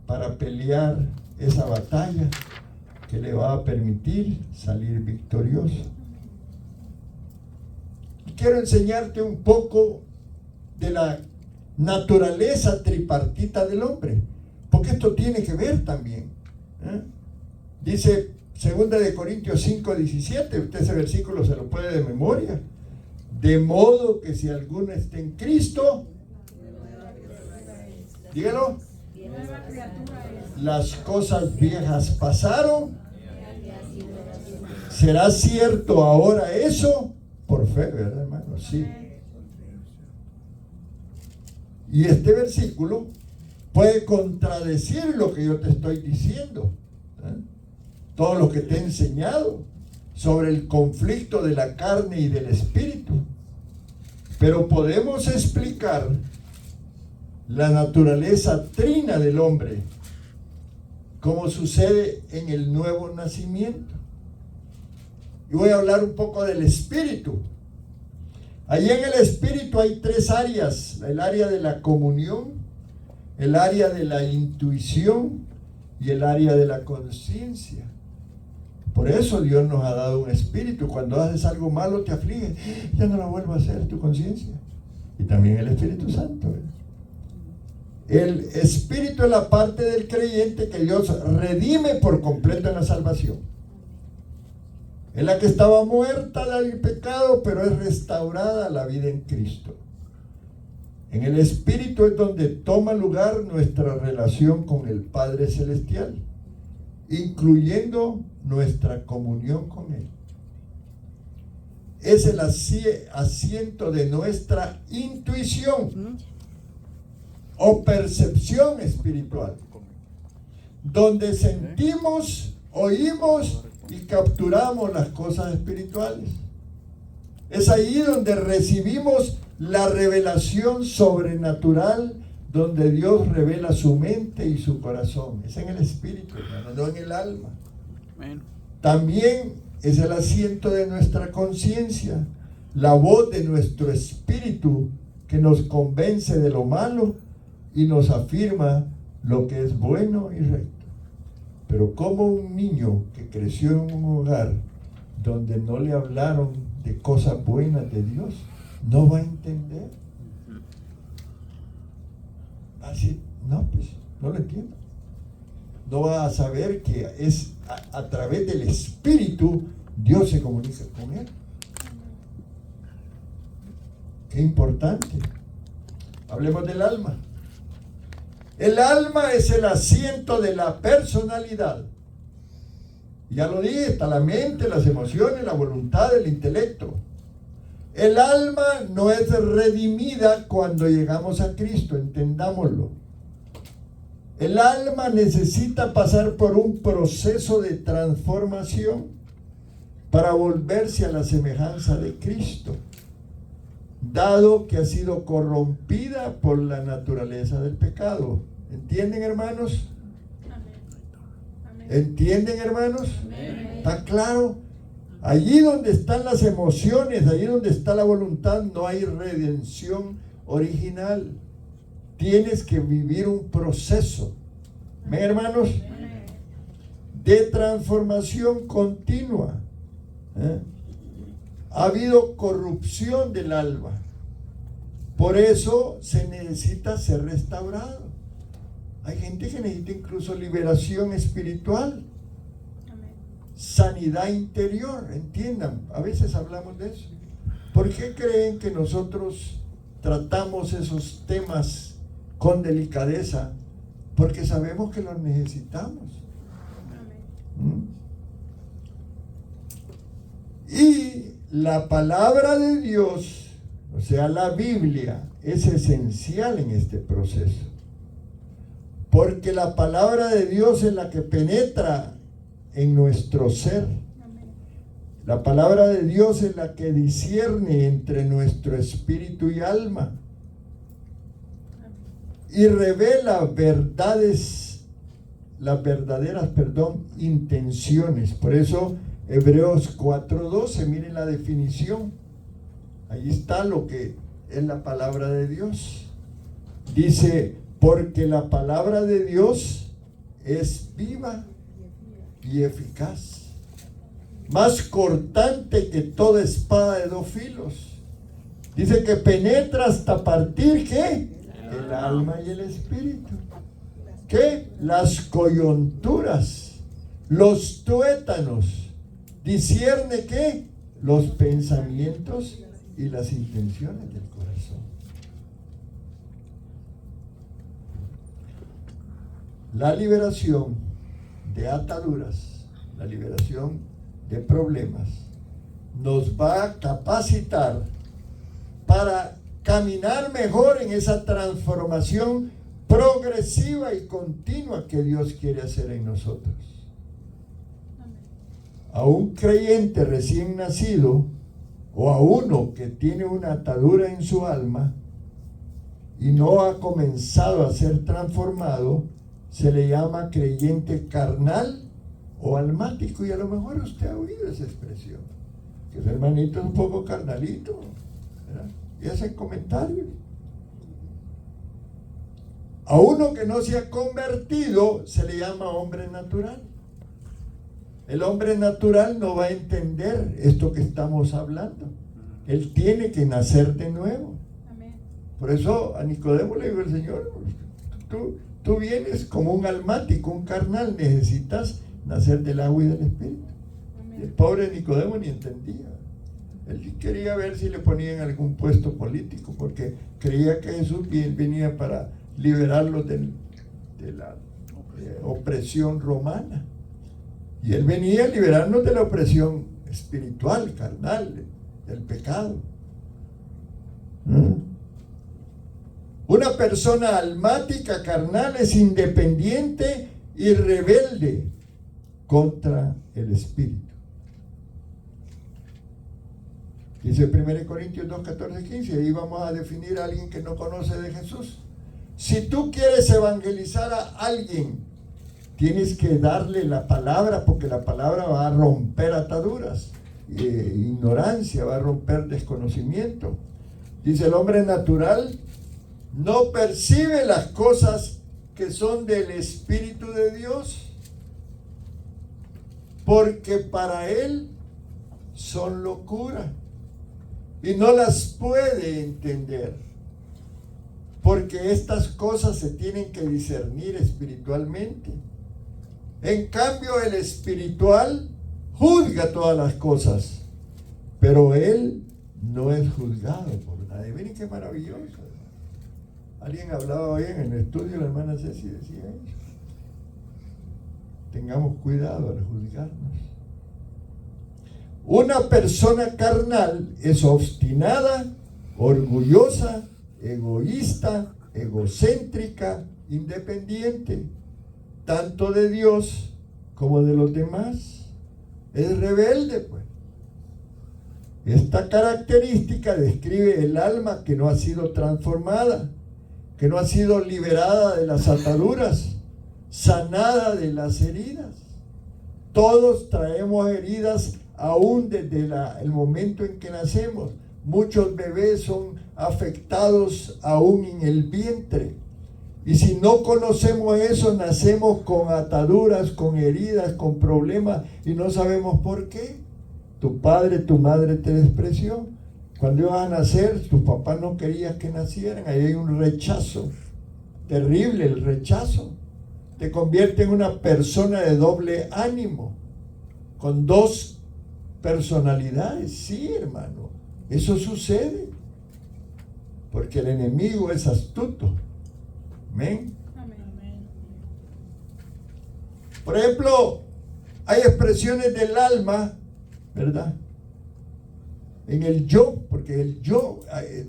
para pelear esa batalla que le va a permitir salir victorioso. Y quiero enseñarte un poco de la naturaleza tripartita del hombre, porque esto tiene que ver también. Dice 2 de Corintios 5:17, usted ese versículo se lo puede de memoria. De modo que si alguno está en Cristo, dígalo, las cosas viejas pasaron. ¿Será cierto ahora eso? Por fe, ¿verdad, hermano? Sí. Y este versículo puede contradecir lo que yo te estoy diciendo, todo lo que te he enseñado sobre el conflicto de la carne y del espíritu. Pero podemos explicar la naturaleza trina del hombre, como sucede en el nuevo nacimiento. Y voy a hablar un poco del espíritu. Allí en el espíritu hay 3 áreas: el área de la comunión, el área de la intuición y el área de la conciencia. Por eso Dios nos ha dado un espíritu. Cuando haces algo malo te aflige, ya no lo vuelvo a hacer, tu conciencia. Y también el Espíritu Santo, ¿verdad? El espíritu es la parte del creyente que Dios redime por completo en la salvación. Es la que estaba muerta del pecado, pero es restaurada a la vida en Cristo. En el espíritu es donde toma lugar nuestra relación con el Padre Celestial, incluyendo nuestra comunión con Él. Es el asiento de nuestra intuición o percepción espiritual, donde sentimos, oímos y capturamos las cosas espirituales. Es ahí donde recibimos la revelación sobrenatural, donde Dios revela su mente y su corazón. Es en el espíritu, hermano, no en el alma. También es el asiento de nuestra conciencia, la voz de nuestro espíritu que nos convence de lo malo y nos afirma lo que es bueno y recto. Pero como un niño que creció en un hogar donde no le hablaron de cosas buenas de Dios, no va a entender. Así, no, pues no lo entiendo. No va a saber que es a través del espíritu Dios se comunica con él. Qué importante. Hablemos del alma. El alma es el asiento de la personalidad. Ya lo dije, está la mente, las emociones, la voluntad, el intelecto. El alma no es redimida cuando llegamos a Cristo, entendámoslo. El alma necesita pasar por un proceso de transformación para volverse a la semejanza de Cristo, dado que ha sido corrompida por la naturaleza del pecado. ¿Entienden, hermanos? ¿Entienden, hermanos? ¿Está claro? Allí donde están las emociones, allí donde está la voluntad, no hay redención original. Tienes que vivir un proceso, ¿ven, hermanos? De transformación continua. Ha habido corrupción del alma. Por eso se necesita ser restaurado. Hay gente que necesita incluso liberación espiritual, sanidad interior. Entiendan, a veces hablamos de eso. ¿Por qué creen que nosotros tratamos esos temas con delicadeza? Porque sabemos que los necesitamos. Y la palabra de Dios, o sea, la Biblia, es esencial en este proceso. Porque la palabra de Dios es la que penetra en nuestro ser. La palabra de Dios es la que discierne entre nuestro espíritu y alma. Y revela verdades, las verdaderas, intenciones. Por eso Hebreos 4:12, miren la definición. Ahí está lo que es la palabra de Dios. Dice, porque la palabra de Dios es viva y eficaz, más cortante que toda espada de 2 filos. Dice que penetra hasta partir, ¿qué? El alma y el espíritu. ¿Qué? Las coyunturas, los tuétanos. Discierne, ¿qué? Los pensamientos y las intenciones del corazón. La liberación de ataduras, la liberación de problemas, nos va a capacitar para caminar mejor en esa transformación progresiva y continua que Dios quiere hacer en nosotros. A un creyente recién nacido o a uno que tiene una atadura en su alma y no ha comenzado a ser transformado, se le llama creyente carnal o almático, y a lo mejor usted ha oído esa expresión, que ese hermanito es un poco carnalito, ¿verdad? Y hacen comentarios. A uno que no se ha convertido se le llama hombre natural. El hombre natural no va a entender esto que estamos hablando. Él tiene que nacer de nuevo. Amén. Por eso a Nicodemo le dijo el Señor, tú vienes como un almático, un carnal, necesitas nacer del agua y del espíritu. Amén. Y el pobre Nicodemo ni entendía. Él quería ver si le ponían algún puesto político, porque creía que Jesús venía para liberarlos de la opresión romana. Y Él venía a liberarnos de la opresión espiritual, carnal, del pecado. Una persona almática, carnal, es independiente y rebelde contra el espíritu. Dice 1 Corintios 2, 14, 15, ahí vamos a definir a alguien que no conoce de Jesús. Si tú quieres evangelizar a alguien, tienes que darle la palabra, porque la palabra va a romper ataduras, ignorancia, va a romper desconocimiento. Dice, el hombre natural no percibe las cosas que son del Espíritu de Dios, porque para él son locura y no las puede entender, porque estas cosas se tienen que discernir espiritualmente. En cambio, el espiritual juzga todas las cosas, pero él no es juzgado por nadie. Miren qué maravilloso. Alguien hablaba hoy en el estudio, la hermana Ceci decía eso. Tengamos cuidado al juzgarnos. Una persona carnal es obstinada, orgullosa, egoísta, egocéntrica, independiente, tanto de Dios como de los demás. Es rebelde, pues. Esta característica describe el alma que no ha sido transformada, que no ha sido liberada de las ataduras, sanada de las heridas. Todos traemos heridas aún desde el momento en que nacemos. Muchos bebés son afectados aún en el vientre. Y si no conocemos eso, nacemos con ataduras, con heridas, con problemas y no sabemos por qué. Tu padre, tu madre te despreció. Cuando ibas a nacer, tu papá no quería que nacieran. Ahí hay un rechazo. Terrible el rechazo. Te convierte en una persona de doble ánimo, con dos personalidades. Sí, hermano, eso sucede. Porque el enemigo es astuto. Amén. Por ejemplo, hay expresiones del alma, ¿verdad?, en el yo, porque el yo,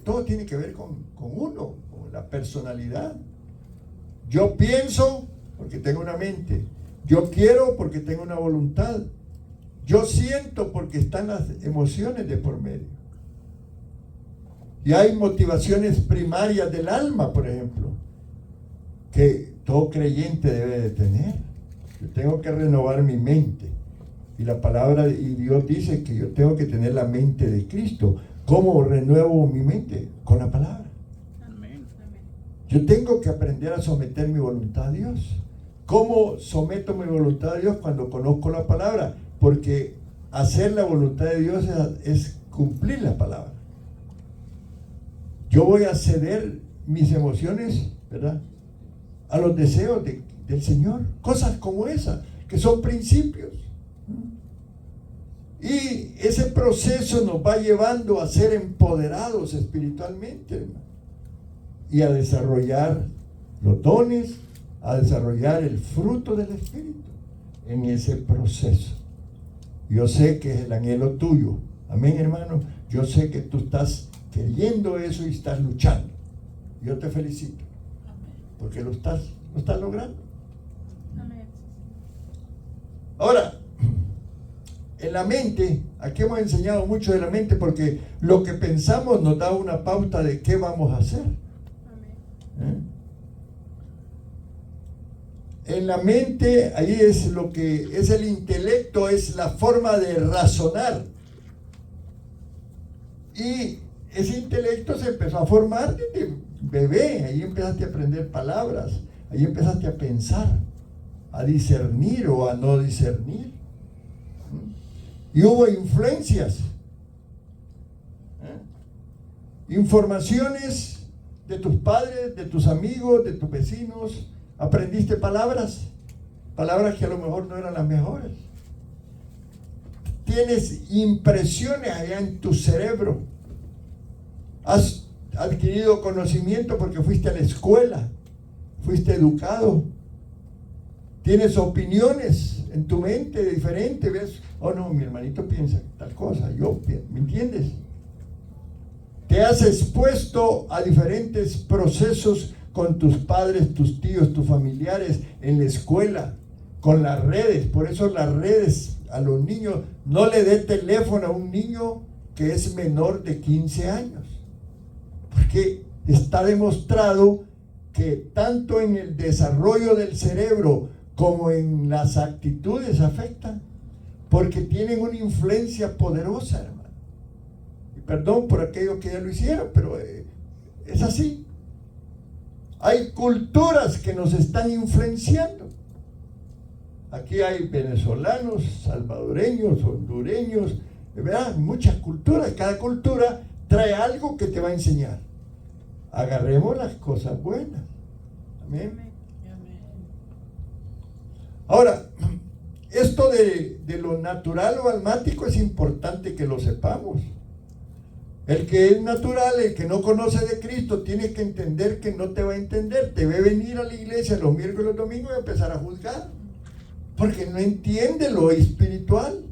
todo tiene que ver con uno, con la personalidad. Yo pienso porque tengo una mente. Yo quiero porque tengo una voluntad. Yo siento porque están las emociones de por medio. Y hay motivaciones primarias del alma, por ejemplo, que todo creyente debe de tener. Yo tengo que renovar mi mente. Y la palabra y Dios dice que yo tengo que tener la mente de Cristo. ¿Cómo renuevo mi mente? Con la palabra. Amén. Yo tengo que aprender a someter mi voluntad a Dios. ¿Cómo someto mi voluntad a Dios? Cuando conozco la palabra. Porque hacer la voluntad de Dios es cumplir la palabra. Yo voy a ceder mis emociones, ¿verdad?, a los deseos del Señor. Cosas como esas, que son principios. Y ese proceso nos va llevando a ser empoderados espiritualmente, hermano, y a desarrollar los dones, a desarrollar el fruto del Espíritu en ese proceso. Yo sé que es el anhelo tuyo. Amén, hermano. Yo sé que tú estás queriendo eso y estás luchando. Yo te felicito, porque lo estás logrando. Amén. Ahora, en la mente, aquí hemos enseñado mucho de la mente, porque lo que pensamos nos da una pauta de qué vamos a hacer. Amén. En la mente, ahí es lo que es el intelecto, es la forma de razonar. Y ese intelecto se empezó a formar desde bebé. Ahí empezaste a aprender palabras, ahí empezaste a pensar, a discernir o a no discernir. Y hubo influencias, informaciones de tus padres, de tus amigos, de tus vecinos. Aprendiste palabras que a lo mejor no eran las mejores. Tienes impresiones allá en tu cerebro. Has adquirido conocimiento porque fuiste a la escuela, fuiste educado. Tienes opiniones en tu mente diferentes. ¿Ves? Oh no, mi hermanito piensa tal cosa, ¿me entiendes? Te has expuesto a diferentes procesos con tus padres, tus tíos, tus familiares, en la escuela, con las redes. Por eso las redes a los niños, no le dé teléfono a un niño que es menor de 15 años. Porque está demostrado que tanto en el desarrollo del cerebro como en las actitudes afectan, porque tienen una influencia poderosa, hermano. Y perdón por aquellos que ya lo hicieron, pero es así. Hay culturas que nos están influenciando. Aquí hay venezolanos, salvadoreños, hondureños, ¿verdad? Muchas culturas. Cada cultura trae algo que te va a enseñar. Agarremos las cosas buenas. Amén. Ahora, esto de lo natural o almático es importante que lo sepamos. El que es natural, el que no conoce de Cristo, tiene que entender que no te va a entender. Te ve venir a la iglesia los miércoles y los domingos y empezar a juzgar, porque no entiende lo espiritual.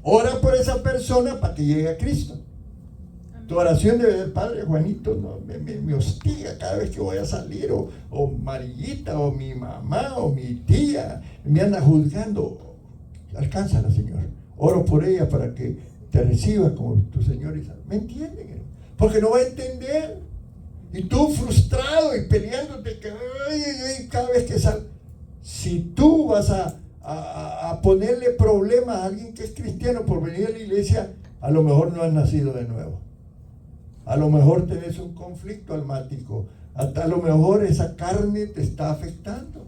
Ora por esa persona para que llegue a Cristo. Tu oración debe ser: Padre Juanito, no, me hostiga cada vez que voy a salir, o Marillita, o mi mamá, o mi tía, me anda juzgando. Alcánzala, Señor. Oro por ella para que te reciba como tu Señor y Salvador. ¿Me entienden? Porque no va a entender. Y tú frustrado y peleándote cada vez que sale. Si tú vas a ponerle problemas a alguien que es cristiano por venir a la iglesia, a lo mejor no has nacido de nuevo. A lo mejor tenés un conflicto almático. A lo mejor esa carne te está afectando.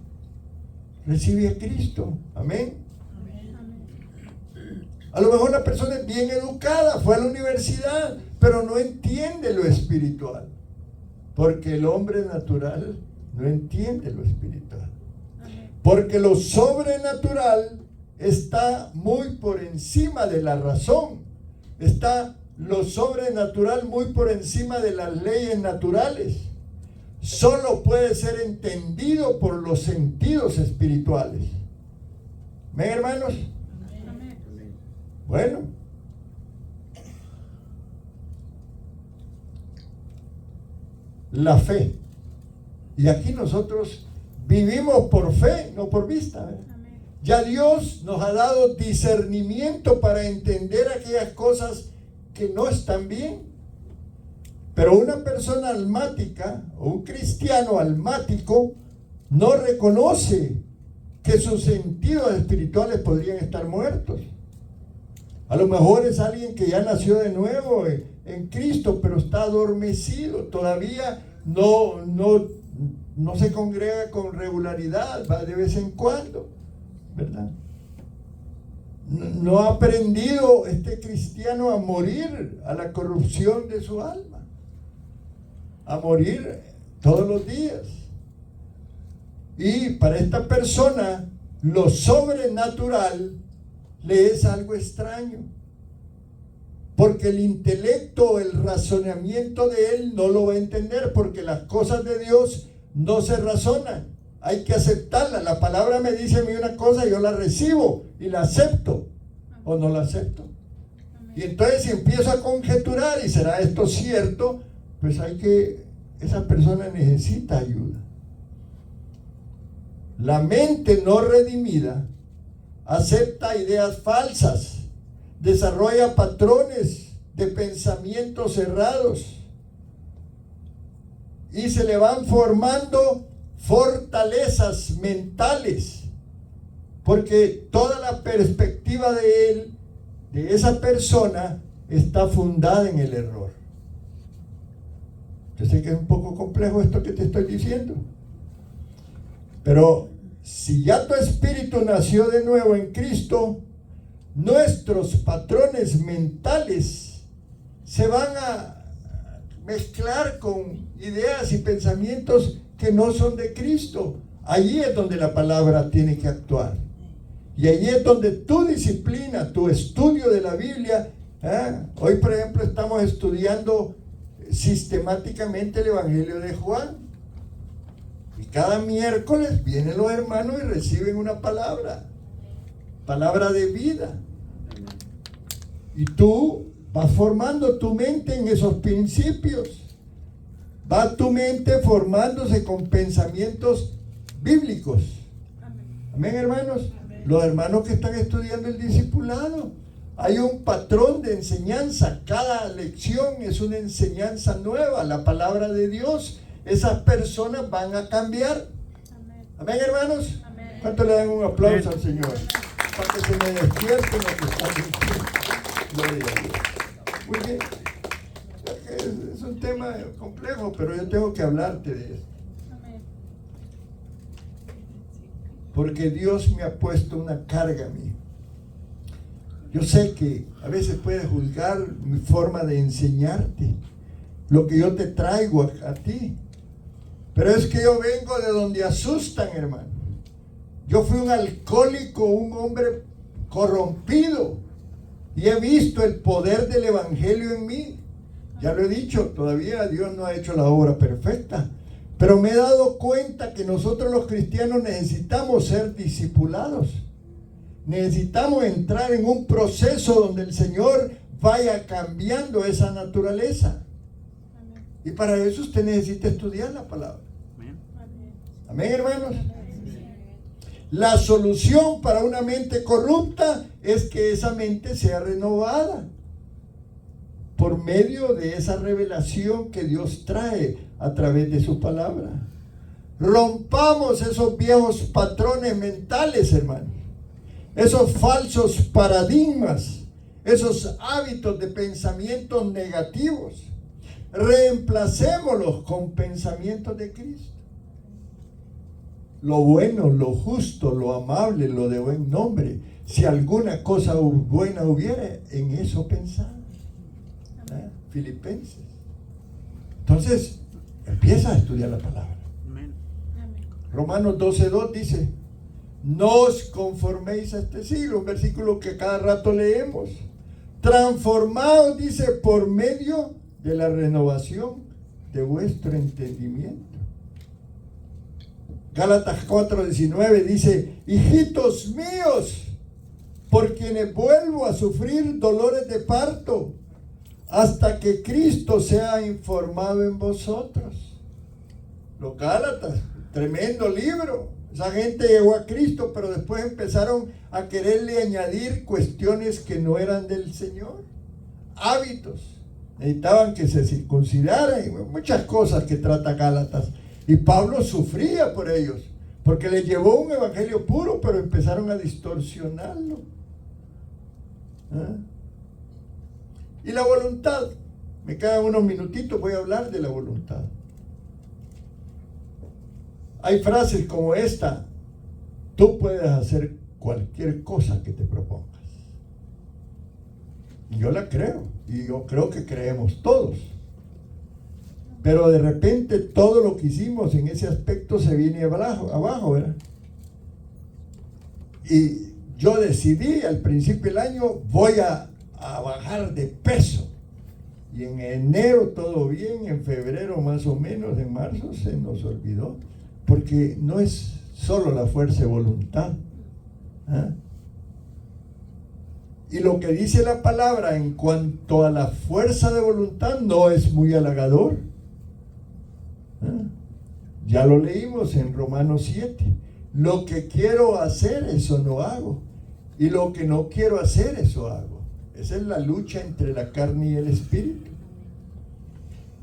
Recibe a Cristo. Amén. A lo mejor la persona es bien educada, fue a la universidad, pero no entiende lo espiritual. Porque el hombre natural no entiende lo espiritual. Porque lo sobrenatural está muy por encima de la razón. Está lo sobrenatural muy por encima de las leyes naturales. Solo puede ser entendido por los sentidos espirituales. ¿Ven, hermanos? Bueno, la fe. Y aquí nosotros vivimos por fe, no por vista. Amén. Ya Dios nos ha dado discernimiento para entender aquellas cosas que no están bien. Pero una persona almática o un cristiano almático no reconoce que sus sentidos espirituales podrían estar muertos. A lo mejor es alguien que ya nació de nuevo en Cristo, pero está adormecido, todavía no se congrega con regularidad, va de vez en cuando, ¿verdad? No ha aprendido este cristiano a morir a la corrupción de su alma, a morir todos los días. Y para esta persona, lo sobrenatural le es algo extraño, porque el intelecto, el razonamiento de él no lo va a entender, porque las cosas de Dios no se razonan, hay que aceptarlas. La palabra me dice a mí una cosa, yo la recibo y la acepto o no la acepto. Y entonces si empiezo a conjeturar y será esto cierto, pues esa persona necesita ayuda. La mente no redimida acepta ideas falsas, desarrolla patrones de pensamientos cerrados y se le van formando fortalezas mentales, porque toda la perspectiva de él, de esa persona, está fundada en el error. Yo sé que es un poco complejo esto que te estoy diciendo, pero si ya tu espíritu nació de nuevo en Cristo, nuestros patrones mentales se van a mezclar con ideas y pensamientos que no son de Cristo. Allí es donde la palabra tiene que actuar. Y allí es donde tu disciplina, tu estudio de la Biblia, hoy por ejemplo estamos estudiando sistemáticamente el Evangelio de Juan. Y cada miércoles vienen los hermanos y reciben una palabra de vida. Y tú vas formando tu mente en esos principios. Va tu mente formándose con pensamientos bíblicos. Amén, hermanos. Amén. Los hermanos que están estudiando el discipulado, hay un patrón de enseñanza. Cada lección es una enseñanza nueva, la palabra de Dios. Esas personas van a cambiar. Amén, amén, hermanos. Amén. ¿Cuánto le dan un aplauso al Señor? Para que se me despierten los que están diciendo. Gloria a Dios. Muy bien. Es un tema complejo, pero yo tengo que hablarte de esto. Amén. Porque Dios me ha puesto una carga a mí. Yo sé que a veces puedes juzgar mi forma de enseñarte, lo que yo te traigo a ti. Pero es que yo vengo de donde asustan, hermano. Yo fui un alcohólico, un hombre corrompido. Y he visto el poder del Evangelio en mí. Ya lo he dicho, todavía Dios no ha hecho la obra perfecta. Pero me he dado cuenta que nosotros los cristianos necesitamos ser discipulados. Necesitamos entrar en un proceso donde el Señor vaya cambiando esa naturaleza. Y para eso usted necesita estudiar la palabra. Amén, hermanos. La solución para una mente corrupta es que esa mente sea renovada por medio de esa revelación que Dios trae a través de su palabra. Rompamos esos viejos patrones mentales, hermanos, esos falsos paradigmas, esos hábitos de pensamientos negativos. Reemplacémoslos con pensamientos de Cristo. Lo bueno, lo justo, lo amable, lo de buen nombre. Si alguna cosa buena hubiere, en eso pensad. Filipenses. Entonces, empieza a estudiar la palabra. Romanos 12:2 dice: no os conforméis a este siglo, un versículo que cada rato leemos. Transformaos, dice, por medio de la renovación de vuestro entendimiento. Gálatas 4:19 dice: hijitos míos, por quienes vuelvo a sufrir dolores de parto, hasta que Cristo sea informado en vosotros. Los Gálatas, tremendo libro. Esa gente llegó a Cristo, pero después empezaron a quererle añadir cuestiones que no eran del Señor. Hábitos. Necesitaban que se circuncidaran y muchas cosas que trata Gálatas. Y Pablo sufría por ellos, porque les llevó un evangelio puro, pero empezaron a distorsionarlo. ¿Ah? Y la voluntad. Me quedan unos minutitos, voy a hablar de la voluntad. Hay frases como esta: tú puedes hacer cualquier cosa que te propongas. Y yo la creo, y yo creo que creemos todos. Pero de repente todo lo que hicimos en ese aspecto se viene abajo, ¿verdad? Y yo decidí al principio del año, voy a bajar de peso. Y en enero todo bien, en febrero más o menos, en marzo se nos olvidó. Porque no es solo la fuerza de voluntad. ¿Ah? Y lo que dice la palabra en cuanto a la fuerza de voluntad no es muy halagador. ¿Ah? Ya lo leímos en Romanos 7. Lo que quiero hacer, eso no hago. Y lo que no quiero hacer, eso hago. Esa es la lucha entre la carne y el espíritu.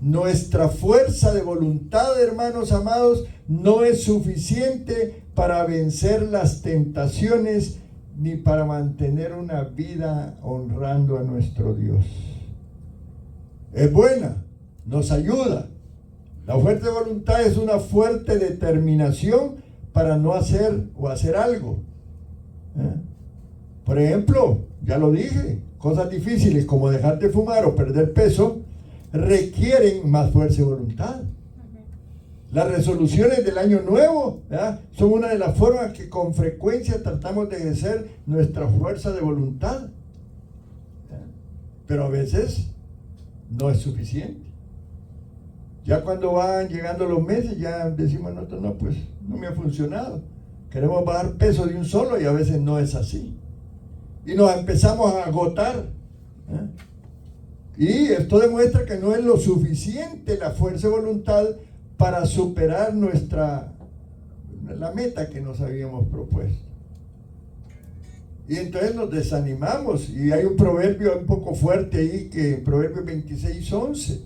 Nuestra fuerza de voluntad, hermanos amados, no es suficiente para vencer las tentaciones ni para mantener una vida honrando a nuestro Dios. Es buena, nos ayuda. La fuerza de voluntad es una fuerte determinación para no hacer o hacer algo. Por ejemplo, ya lo dije, cosas difíciles como dejar de fumar o perder peso requieren más fuerza de voluntad. Las resoluciones del año nuevo, ¿verdad?, son una de las formas que con frecuencia tratamos de ejercer nuestra fuerza de voluntad. ¿Verdad? Pero a veces no es suficiente. Ya cuando van llegando los meses, ya decimos, no, pues no me ha funcionado. Queremos bajar peso de un solo y a veces no es así. Y nos empezamos a agotar. Y esto demuestra que no es lo suficiente la fuerza de voluntad para superar la meta que nos habíamos propuesto. Y entonces nos desanimamos. Y hay un proverbio un poco fuerte ahí, que en Proverbios 26:11.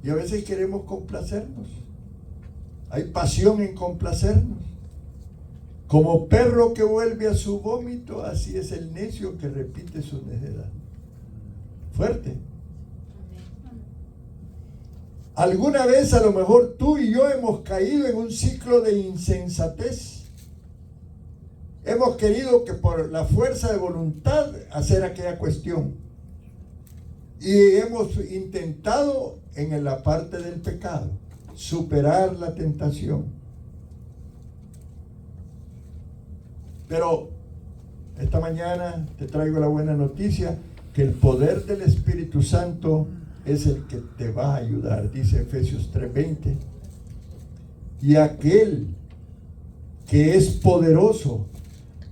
Y a veces queremos complacernos. Hay pasión en complacernos. Como perro que vuelve a su vómito, así es el necio que repite su necedad. Fuerte. Alguna vez a lo mejor tú y yo hemos caído en un ciclo de insensatez. Hemos querido que por la fuerza de voluntad hacer aquella cuestión. Y hemos intentado en la parte del pecado superar la tentación. Pero esta mañana te traigo la buena noticia, que el poder del Espíritu Santo es el que te va a ayudar, dice Efesios 3:20. Y aquel que es poderoso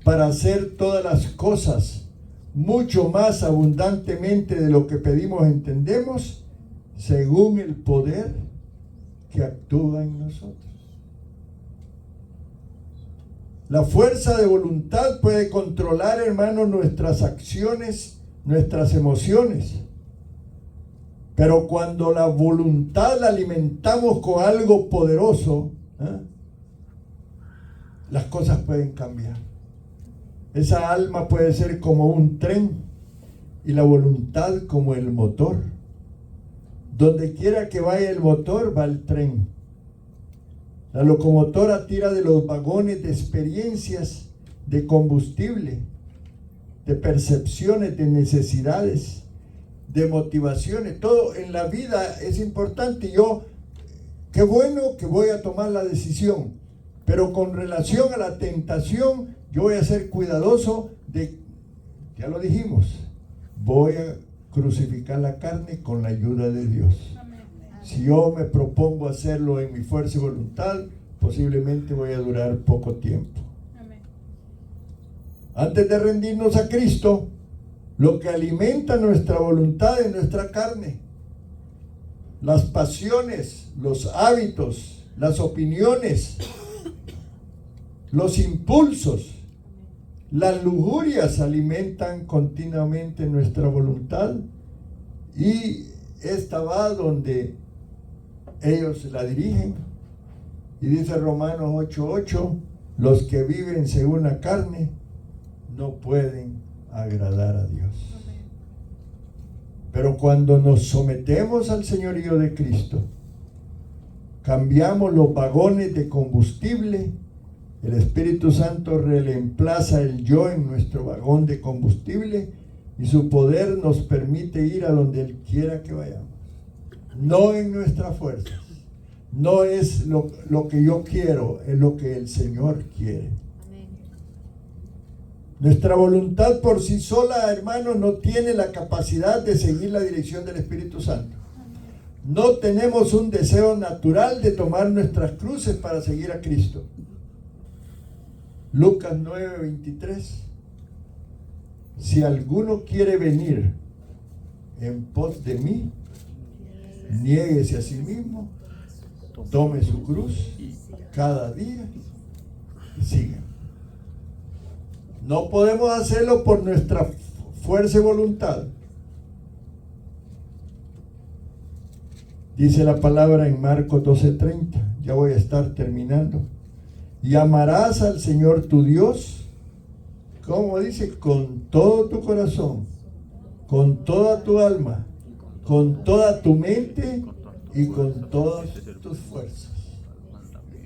para hacer todas las cosas mucho más abundantemente de lo que pedimos o entendemos, según el poder que actúa en nosotros. La fuerza de voluntad puede controlar, hermanos, nuestras acciones, nuestras emociones. Pero cuando la voluntad la alimentamos con algo poderoso, las cosas pueden cambiar. Esa alma puede ser como un tren y la voluntad como el motor. Donde quiera que vaya el motor, va el tren. La locomotora tira de los vagones de experiencias, de combustible, de percepciones, de necesidades, de motivaciones. Todo en la vida es importante. Yo, qué bueno que voy a tomar la decisión, pero con relación a la tentación, yo voy a ser cuidadoso de, ya lo dijimos, voy a crucificar la carne con la ayuda de Dios. Si yo me propongo hacerlo en mi fuerza y voluntad, posiblemente voy a durar poco tiempo. Amén. Antes de rendirnos a Cristo, lo que alimenta nuestra voluntad es nuestra carne. las pasiones, los hábitos, las opiniones, los impulsos, las lujurias alimentan continuamente nuestra voluntad y esta va donde ellos la dirigen. Y dice Romanos 8:8, los que viven según la carne no pueden agradar a Dios. Pero cuando nos sometemos al señorío de Cristo, cambiamos los vagones de combustible, el Espíritu Santo reemplaza el yo en nuestro vagón de combustible y su poder nos permite ir a donde Él quiera que vayamos. No en nuestras fuerzas, no es lo que yo quiero, es lo que el Señor quiere. Nuestra voluntad por sí sola, hermanos, no tiene la capacidad de seguir la dirección del Espíritu Santo. No tenemos un deseo natural de tomar nuestras cruces para seguir a Cristo. Lucas 9:23. Si alguno quiere venir en pos de mí, niéguese a sí mismo, tome su cruz cada día y siga. No podemos hacerlo por nuestra fuerza y voluntad. Dice la palabra en Marcos 12:30, ya voy a estar terminando. Y amarás al Señor tu Dios, como dice, con todo tu corazón, con toda tu alma, con toda tu mente y con todas tus fuerzas.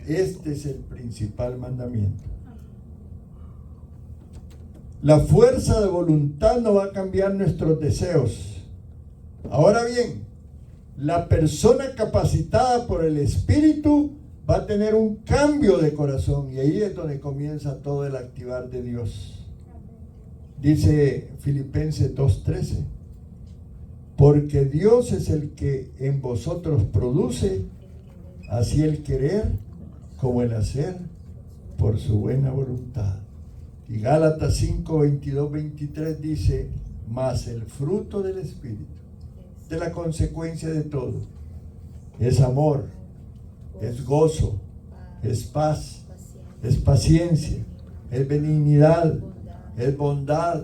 Este es el principal mandamiento. La fuerza de voluntad no va a cambiar nuestros deseos. Ahora bien, la persona capacitada por el Espíritu va a tener un cambio de corazón y ahí es donde comienza todo el activar de Dios. Dice Filipenses 2:13, porque Dios es el que en vosotros produce así el querer como el hacer por su buena voluntad. Y Gálatas 5:22-23 dice, mas el fruto del Espíritu, de la consecuencia de todo, es amor, es gozo, es paz, es paciencia, es benignidad, es bondad,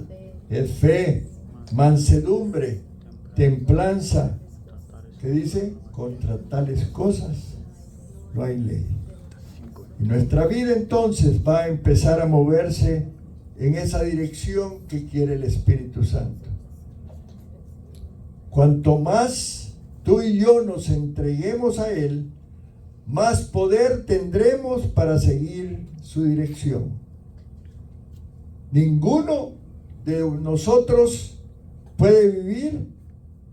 es fe, mansedumbre, templanza. ¿Qué dice? Contra tales cosas no hay ley. Y nuestra vida entonces va a empezar a moverse en esa dirección que quiere el Espíritu Santo. Cuanto más tú y yo nos entreguemos a Él, más poder tendremos para seguir su dirección. Ninguno de nosotros puede vivir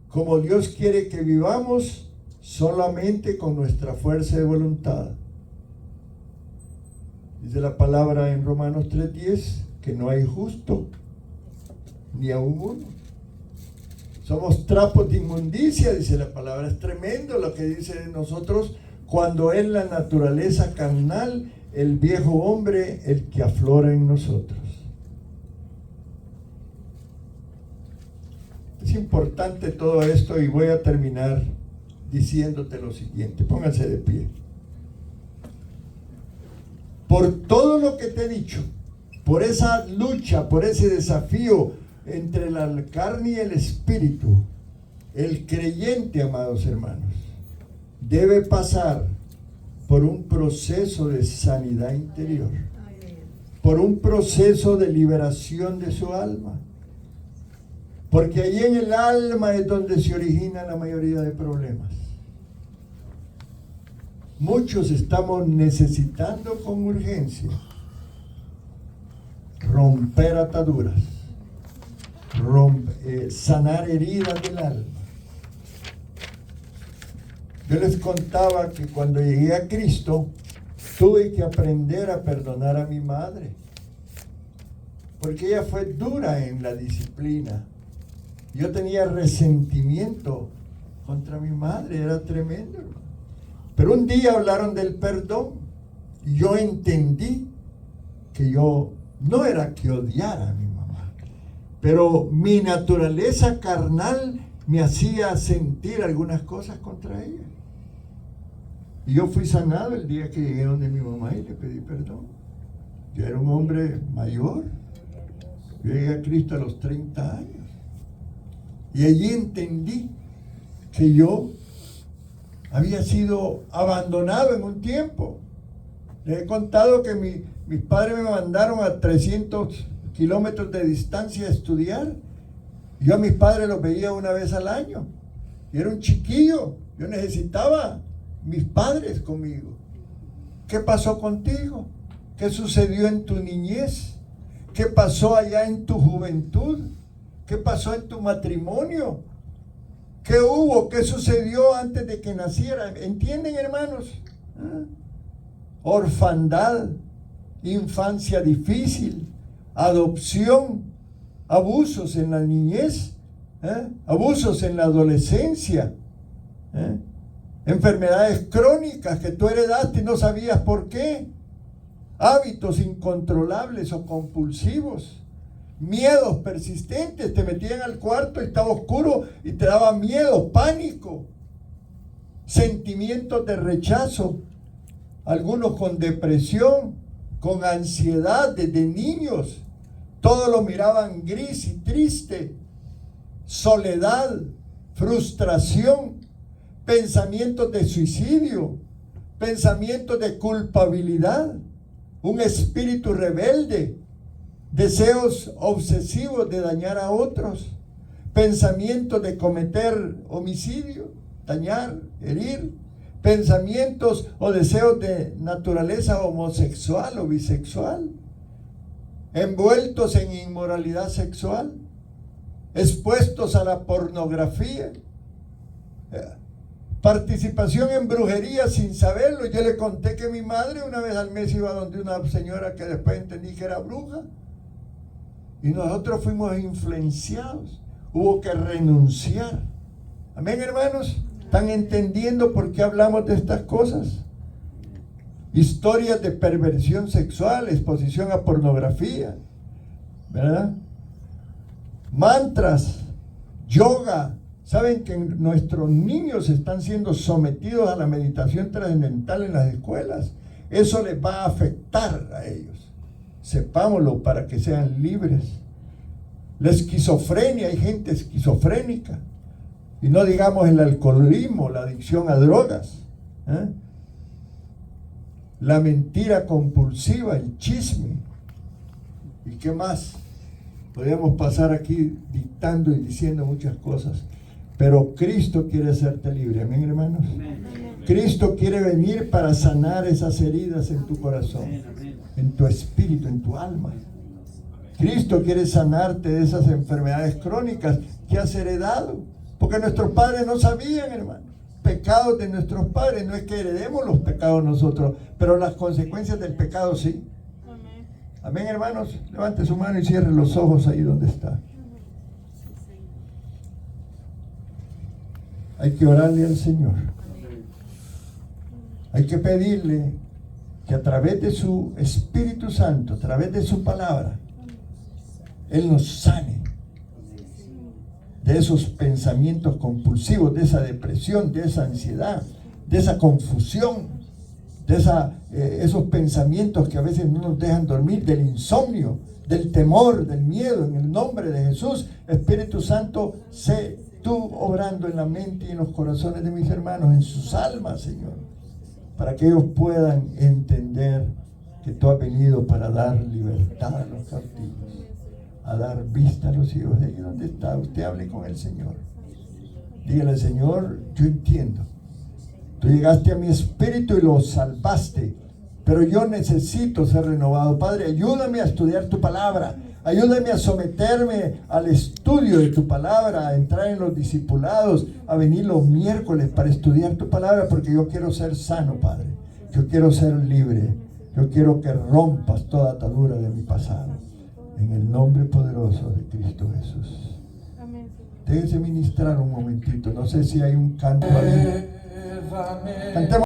como Dios quiere que vivamos solamente con nuestra fuerza de voluntad. Dice la palabra en Romanos 3:10 que no hay justo, ni aun uno. Somos trapos de inmundicia, dice la palabra. Es tremendo lo que dice de nosotros cuando es la naturaleza carnal, el viejo hombre, el que aflora en nosotros. Es importante todo esto y voy a terminar diciéndote lo siguiente. Pónganse de pie. Por todo lo que te he dicho, por esa lucha, por ese desafío entre la carne y el espíritu, el creyente, amados hermanos, debe pasar por un proceso de sanidad interior, por un proceso de liberación de su alma, porque ahí en el alma es donde se origina la mayoría de problemas. Muchos estamos necesitando con urgencia romper ataduras, sanar heridas del alma. Yo les contaba que cuando llegué a Cristo tuve que aprender a perdonar a mi madre, porque ella fue dura en la disciplina. Yo tenía resentimiento contra mi madre, era tremendo, hermano. Pero un día hablaron del perdón y yo entendí que yo no era que odiara a mi mamá, pero mi naturaleza carnal me hacía sentir algunas cosas contra ella. Y yo fui sanado el día que llegué donde mi mamá y le pedí perdón. Yo era un hombre mayor. Yo llegué a Cristo a los 30 años. Y allí entendí que yo había sido abandonado en un tiempo. Les he contado que mis padres me mandaron a 300 kilómetros de distancia a estudiar. Yo a mis padres los veía una vez al año. Yo era un chiquillo. Yo necesitaba mis padres conmigo. ¿Qué pasó contigo? ¿Qué sucedió en tu niñez? ¿Qué pasó allá en tu juventud? ¿Qué pasó en tu matrimonio? ¿Qué hubo? ¿Qué sucedió antes de que naciera? ¿Entienden, hermanos? Orfandad, infancia difícil, adopción, abusos en la niñez, abusos en la adolescencia, enfermedades crónicas que tú heredaste y no sabías por qué, hábitos incontrolables o compulsivos, miedos persistentes. Te metían al cuarto y estaba oscuro y te daba miedo, pánico, sentimientos de rechazo, algunos con depresión, con ansiedad desde niños. Todos lo miraban gris y triste, soledad, frustración, pensamientos de suicidio, pensamientos de culpabilidad, un espíritu rebelde, deseos obsesivos de dañar a otros, pensamientos de cometer homicidio, dañar, herir, pensamientos o deseos de naturaleza homosexual o bisexual, envueltos en inmoralidad sexual, expuestos a la pornografía, participación en brujería sin saberlo. Yo le conté que mi madre una vez al mes iba donde una señora que después entendí que era bruja, y nosotros fuimos influenciados. Hubo que renunciar. Amén, hermanos. ¿Están entendiendo por qué hablamos de estas cosas? Historias de perversión sexual, exposición a pornografía, ¿verdad? Mantras, yoga. ¿Saben que nuestros niños están siendo sometidos a la meditación trascendental en las escuelas? Eso les va a afectar a ellos. Sepámoslo para que sean libres. La esquizofrenia, hay gente esquizofrénica. Y no digamos el alcoholismo, la adicción a drogas, la mentira compulsiva, el chisme. ¿Y qué más? Podríamos pasar aquí dictando y diciendo muchas cosas. Pero Cristo quiere hacerte libre. Amén, hermanos. Amén. Cristo quiere venir para sanar esas heridas en tu corazón, en tu espíritu, en tu alma. Cristo quiere sanarte de esas enfermedades crónicas que has heredado. Porque nuestros padres no sabían, hermano. Pecados de nuestros padres. No es que heredemos los pecados nosotros, pero las consecuencias del pecado sí. Amén. Amén, hermanos. Levante su mano y cierre los ojos ahí donde está. Hay que orarle al Señor. Hay que pedirle que a través de su Espíritu Santo, a través de su palabra, Él nos sane de esos pensamientos compulsivos, de esa depresión, de esa ansiedad, de esa confusión, de esos pensamientos que a veces no nos dejan dormir, del insomnio, del temor, del miedo. En el nombre de Jesús, Espíritu Santo, sé tú obrando en la mente y en los corazones de mis hermanos, en sus almas, Señor, para que ellos puedan entender que tú has venido para dar libertad a los cautivos, a dar vista a los ciegos. De ahí donde está, usted hable con el Señor. Dígale: Señor, yo entiendo. Tú llegaste a mi espíritu y lo salvaste, pero yo necesito ser renovado. Padre, ayúdame a estudiar tu palabra. Ayúdame a someterme al estudio de tu palabra, a entrar en los discipulados, a venir los miércoles para estudiar tu palabra, porque yo quiero ser sano, Padre. Yo quiero ser libre. Yo quiero que rompas toda atadura de mi pasado. En el nombre poderoso de Cristo Jesús. Amén. Déjese ministrar un momentito. No sé si hay un canto ahí. Cantemos.